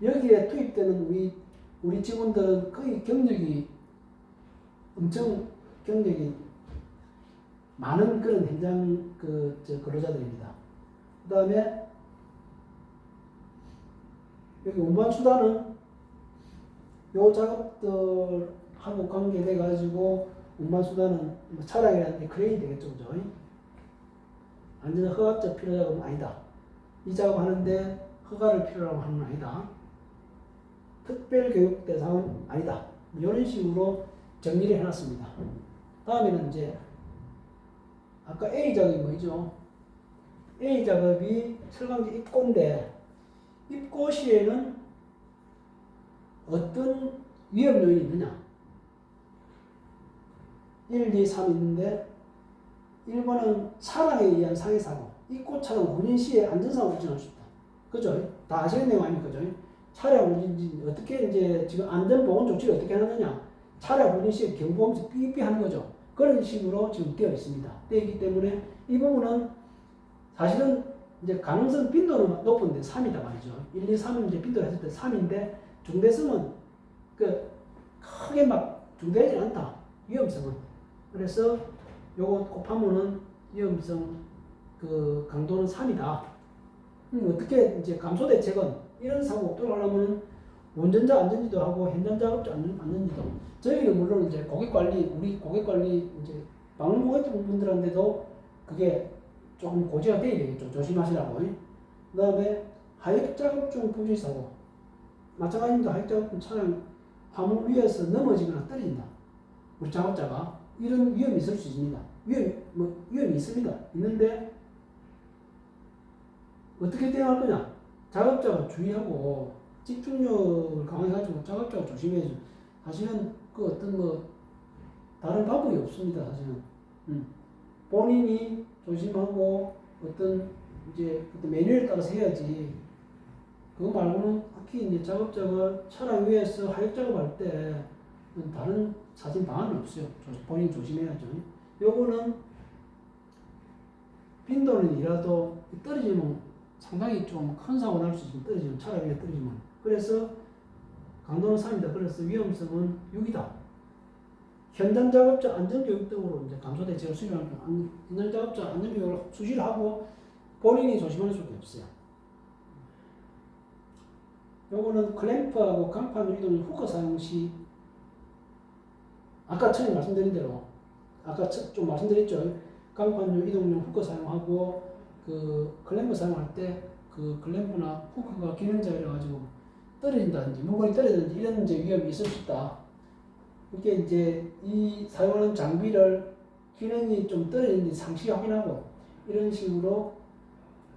여기에 투입되는 우리 직원들은 거의 엄청 경력이 많은 그런 현장 근로자들입니다. 그 다음에 여기 운반 수단은 요 작업들하고 관계돼 가지고 운반 수단은 뭐 차량이라든지 크레인이 되겠죠, 그죠? 완전 허가적 필요 작업은 아니다. 이 작업하는데 허가를 필요로 하는 건 아니다. 특별 교육 대상은 아니다. 이런 식으로 정리를 해놨습니다. 다음에는 이제 아까 A 작업이 뭐죠? A 작업이 철강지 입고인데 입고 시에는 어떤 위험 요인이 있느냐? 1, 2, 3 있는데 1번은 차량에 의한 상해사고 입고 차량 운행 시에 안전사고 발생할 수 있다. 그죠? 다 아시는 내용 아닙니까? 그죠? 차량 운행 어떻게 이제 지금 안전보건 조치를 어떻게 하느냐? 차량 운행 시에 경보하면서 삐삐 하는 거죠. 그런 식으로 지금 되어 있습니다. 되어 있기 때문에 이 부분은 사실은 이제 가능성 빈도는 높은데 3이다 말이죠. 1, 2, 3은 이제 빈도를 했을 때 3인데 중대성은 크게 막 중대하지 않다. 위험성은. 그래서 요거 곱하면은 위험성 강도는 3이다. 어떻게 이제 감소 대책은 이런 사고 없도록 하려면 운전자 안전지도 하고 현장 작업자 안전지도. 저희는 물론 이제 우리 고객 관리 이제 방문고객 분들한테도 그게 조금 고지가 되어야 되겠죠. 조심하시라고. 그 다음에 하역 작업 중 부지 사고. 마찬가지입니다. 하역 작업 중 차량 화물 위에서 넘어지거나 떨어진다. 우리 작업자가 이런 위험이 있을 수 있습니다. 위험이 있습니다. 있는데 어떻게 대응할 거냐? 작업자가 주의하고 집중력을 강화해가지고 작업자가 조심해야죠. 사실은 다른 방법이 없습니다. 사실은 본인이 조심하고 어떤 매뉴얼에 따라서 해야지. 그거 말고는 특히 이제 작업자가 차량 위에서 하역 작업할 때 다른 사진 방안은 없어요. 본인 조심해야죠. 요거는 빈도는이라도 떨어지면 상당히 좀 큰 사고 날 수 있으면 떨어지면 차량 위에 떨어지면 그래서 강도는 3이다. 그래서 위험성은 6이다. 현장 작업자 안전교육 등으로 이제 감소 대책을 수립하는 현장 작업자 안전교육을 수시를 하고 본인이 조심할 수밖에 없어요. 요거는 클램프하고 강판 유리등 후크 사용 시 아까 처음에 말씀드린 대로 아까 좀 말씀드렸죠. 강판용 이동용 후크 사용하고 클램프 사용할 때 클램프나 후크가 기능자이라 가지고 떨어진다든지 물건이 떨어진다든지 이런 이제 위험이 있을 수 있다. 이게 이제 이 사용하는 장비를 기능이 좀 떨어지는지 상시 확인하고 이런 식으로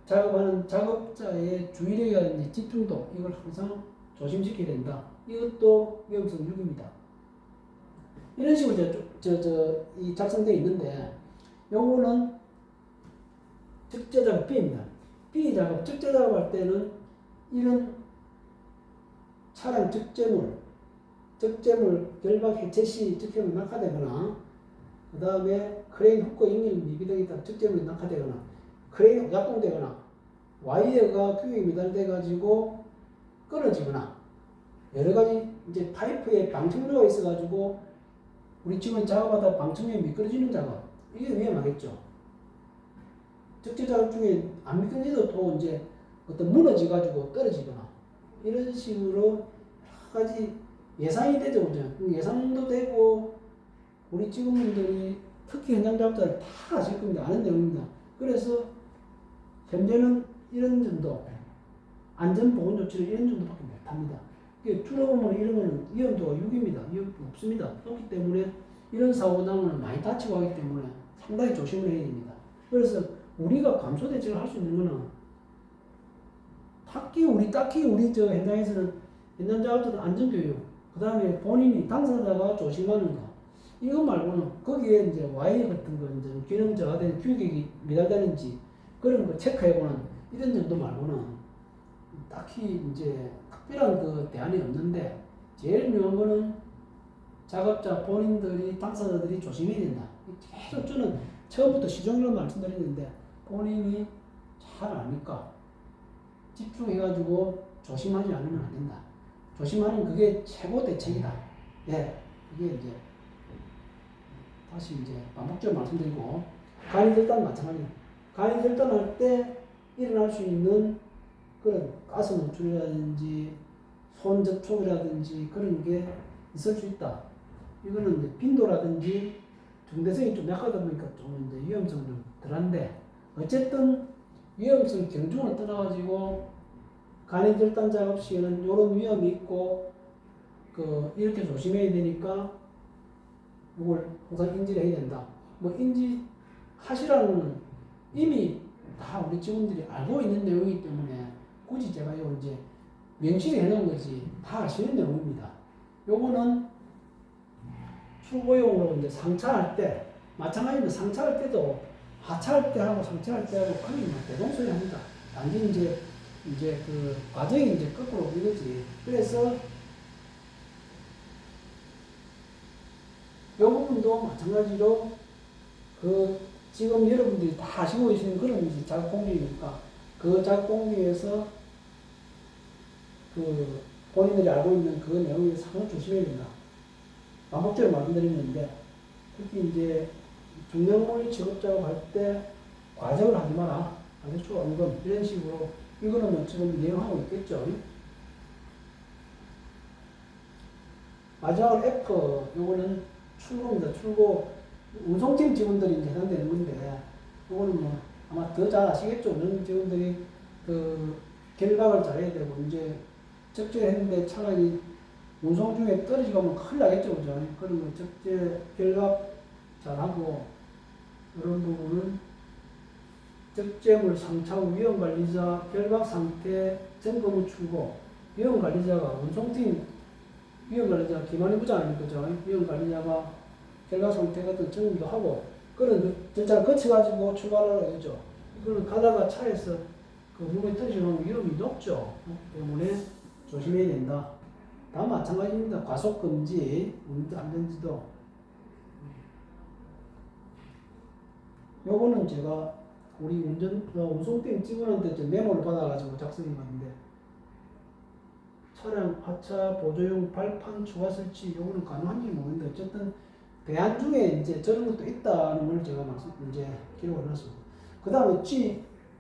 작업하는 작업자의 주의력이라든지 집중도 이걸 항상 조심시켜야 된다. 이것도 위험성 6입니다. 이런 식으로 이 작성되어 있는데 요거는 적재 작업 B입니다. B 작업, 적재 작업할 때는 이런 차량 적재물, 적재물 결박 해체 시 적재물이 낙하되거나 그 다음에 크레인 후크 연결 미비 등에 따라 적재물이 낙하되거나 크레인 작동되거나 와이어가 규격이 미달돼 가지고 끊어지거나 여러 가지 이제 파이프에 방충류가 있어 가지고 우리 지금 작업하다 방충류에 미끄러지는 작업 이게 위험하겠죠. 적재 작업 중에 안 미끄러지도 또 이제 어떤 무너져 가지고 떨어지거나 이런 식으로 여러 가지 예상이 되죠. 예상도 되고 우리 직원분들이 특히 현장 작업자를 다 아실 겁니다. 아는 내용입니다. 그래서 현재는 이런 정도 안전보건 조치를 이런 정도밖에 못합니다. 줄여보면 이런 거는 위험도가 6입니다. 위험 없습니다. 그렇기 때문에 이런 사고 나면 많이 다치고 하기 때문에 상당히 조심을 해야 됩니다. 그래서 우리가 감소 대책을 할 수 있는 거는 딱히 우리 저 현장에서는 현장 작업자들 안전교육, 그 다음에 본인이 당사자가 조심하는 거 이거 말고는 거기에 이제 와이어 같은 거 이제 기능 저하된 규격이 미달되는지 그런 거 체크해보는 이런 정도 말고는 딱히 이제 특별한 그 대안이 없는데 제일 중요한 거는 작업자 본인들이 당사자들이 조심해야 된다. 계속 저는 처음부터 시종일관 말씀드리는데 본인이 잘 아니까 집중해가지고 조심하지 않으면 안 된다. 조심하는 그게 최고 대책이다. 예, 이게 이제 다시 이제 반복적으로 말씀드리고 간이절단 마찬가지입니다. 간이절단할 때 일어날 수 있는 그런 가스 노출이라든지 손 접촉이라든지 그런 게 있을 수 있다. 이거는 이제 빈도라든지 중대성이 좀 약하다 보니까 좀 이제 위험성이 좀 덜한데 어쨌든 위험성 경중을 떠나가지고 간이절단 작업 시에는 이런 위험이 있고 이렇게 조심해야 되니까 이걸 항상 인지를 해야 된다. 뭐 인지하시라는 거는 이미 다 우리 직원들이 알고 있는 내용이기 때문에 굳이 제가 이거 이제 명시를 해놓은 거지 다 아시는 내용입니다. 요거는 출고용으로 이제 상차할 때 마찬가지로 상차할 때도 하차할 때 하고 상차할 때 하고 거의 대동소이합니다. 단지 이제 그 과정이 이제 거꾸로 이거지. 그래서 이 부분도 마찬가지로 지금 여러분들이 다 아시고 계시는 그런 이제 작업 공개니까 그 작업 공개에서 본인들이 알고 있는 그 내용에 상당히 조심해야 된다. 반복적으로 말씀드리는데 특히 이제 중량물 직업 작업할 때 과정을 하지 마라. 아주 언금 이런 식으로 이거는 뭐 지금 내용하고 있겠죠. 마지막으로 F 요거는 출고입니다. 출고 운송팀 직원들이 이제 해당되는 건데 요거는 뭐 아마 더 잘 아시겠죠. 운송 직원들이 결박을 잘해야 되고 이제 적재했는데 차량이 운송 중에 떨어지고 하면 큰일 나겠죠. 그죠? 그런 거 적재 결박 잘하고 이런 부분은 적재물 상차 후 위험관리자 결박 상태 점검 후 출고 위험관리자가 운송팀 위험관리자 김한희 부장 아닙니까? 그죠? 위험관리자가 결박 상태 같은 점검도 하고 그런 절차를 거쳐가지고 출발하라고 했죠. 이거는 가다가 차에서 물건이 떨어지면 위험이 높죠. 때문에 조심해야 된다. 다 마찬가지입니다. 과속금지, 운전안전지도. 요거는 제가 우리 운송팀 직원한테 메모를 받아가지고 작성해 봤는데 차량 하차 보조용 발판 추가 설치 요거는 가능한지 모르겠는데 어쨌든 대안 중에 이제 저런 것도 있다는 걸 제가 이제 기록을 해놨습니다. 그 다음에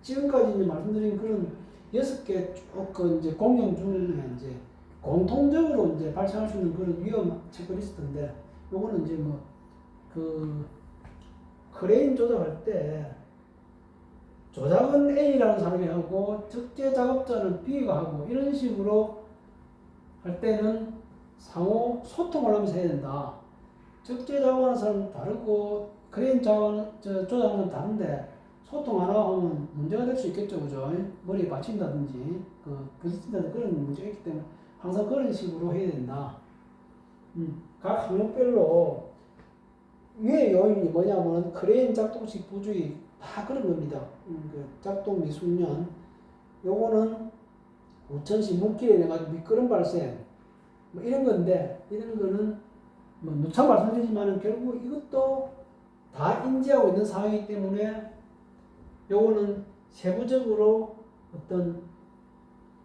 지금까지 이제 말씀드린 그런 6개 쭉 이제 공용 중에 이제 공통적으로 이제 발생할 수 있는 그런 위험 체크리스트인데 요거는 이제 크레인 조작할 때 조작은 A라는 사람이 하고 적재 작업자는 B가 하고 이런 식으로 할 때는 상호 소통을 하면서 해야 된다. 적재 작업하는 사람은 다르고 크레인 조작은 다른데 소통 안 하고 하면 문제가 될 수 있겠죠. 그죠? 머리에 받친다든지 부딪힌다든지 그런 문제가 있기 때문에 항상 그런 식으로 해야 된다. 각 항목별로 위의 요인이 뭐냐면 크레인 작동식 부주의 다 그런 겁니다. 작동 미숙련 요거는 우천시 물길에 내가지고 미끄럼 발생 뭐 이런 건데 이런 거는 뭐 누차 말씀드리지만은 결국 이것도 다 인지하고 있는 상황이기 때문에 요거는 세부적으로 어떤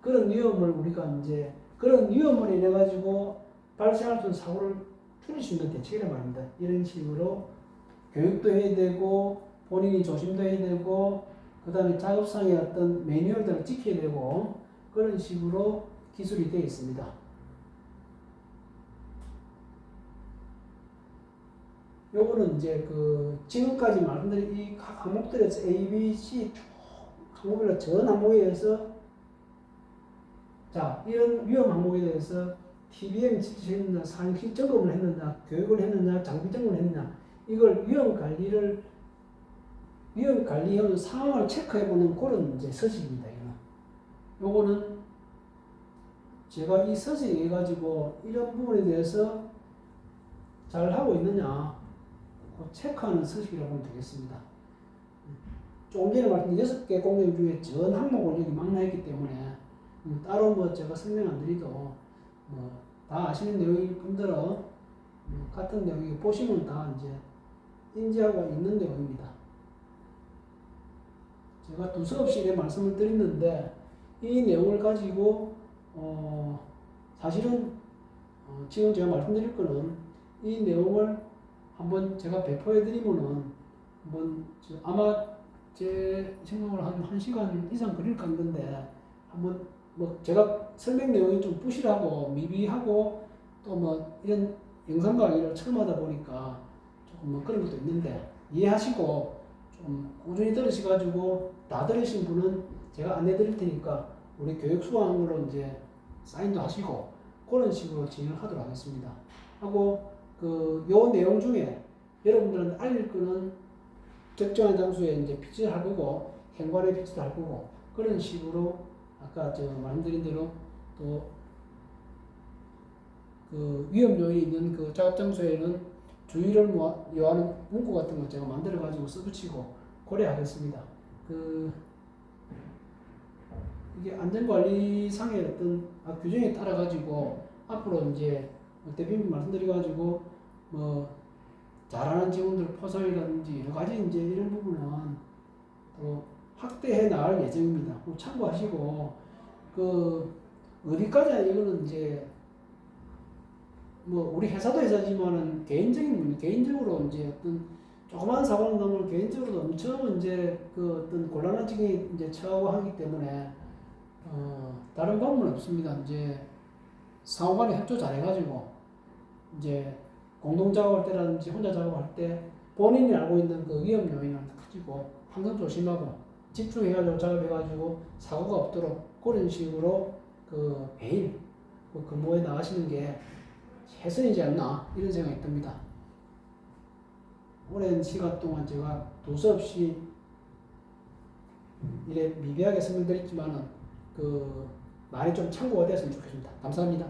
그런 위험을 우리가 이제 그런 위험을 인해 가지고 발생할 수 있는 사고를 줄일 수 있는 대책이란 말입니다. 이런 식으로 교육도 해야 되고 본인이 조심도 해야 되고 그 다음에 작업상의 어떤 매뉴얼들을 지켜야 되고 그런 식으로 기술이 되어 있습니다. 요거는 이제 그 지금까지 말씀드린 이 각 항목들에서 A, B, C 쭉 항목별로 전 항목에 대해서 자 이런 위험 항목에 대해서 TBM 지시했느냐, 상시 점검을 했느냐, 교육을 했느냐, 장비 점검을 했느냐 이걸 위험 관리하는 상황을 체크해보는 그런 이제 서식입니다. 요거는 제가 이 서식에 해가지고 이런 부분에 대해서 잘 하고 있느냐 체크하는 서식이라고 보면 되겠습니다. 조금 전에 말씀드린 6개 공정 중에 전 항목을 여기 망라했기 때문에 따로 뭐 제가 설명 안 드리도 뭐 다 아시는 내용일 뿐더러 같은 내용이 보시면 다 이제 인지하고 있는 내용입니다. 제가 두서없이 말씀을 드렸는데 이 내용을 가지고 사실은 지금 제가 말씀드릴 거는 이 내용을 한번 제가 배포해 드리면은 한번 아마 제 생각으로 한 1시간 이상 걸릴 건데 한번 뭐 제가 설명 내용이 좀 부실하고 미비하고 또 뭐 이런 영상 강의를 처음 하다 보니까 조금 뭐 그런 것도 있는데 이해하시고 좀 꾸준히 들으셔가지고 다 들으신 분은 제가 안내 드릴 테니까 우리 교육 수강으로 이제 사인도 하시고 그런 식으로 진행을 하도록 하겠습니다. 하고 요 내용 중에 여러분들한테 알릴 거는 적정한 장소에 이제 피치를 할 거고 현관에 피치를 할 거고 그런 식으로 아까 제가 말씀드린 대로 또 그 위험 요인이 있는 그 작업 장소에는 주의를 요하는 문구 같은 거 제가 만들어 가지고 써붙이고 고려하겠습니다. 이게 안전관리상의 어떤 규정에 따라 가지고 앞으로 이제 대표님 말씀드려 가지고 뭐 잘하는 직원들 포상이라든지 여러 가지 이제 이런 부분은 또 확대해 나갈 예정입니다. 참고하시고 어디까지 이거는 이제 뭐 우리 회사도 회사지만은 개인적으로 이제 어떤 조그마한 사고는 너무 개인적으로도 엄청 이제 어떤 곤란한 지경에 이제 처하고 하기 때문에 다른 방법은 없습니다. 이제 상호간에 협조 잘해가지고 이제 공동 작업할 때라든지 혼자 작업할 때 본인이 알고 있는 그 위험 요인을 가지고 항상 조심하고 집중해가지고 작업해가지고 사고가 없도록 그런 식으로 매일 근무에 나가시는 게 최선이지 않나 이런 생각이 듭니다. 오랜 시간 동안 제가 두서없이 이래 미비하게 설명드렸지만은 많이 좀 참고가 됐으면 좋겠습니다. 감사합니다.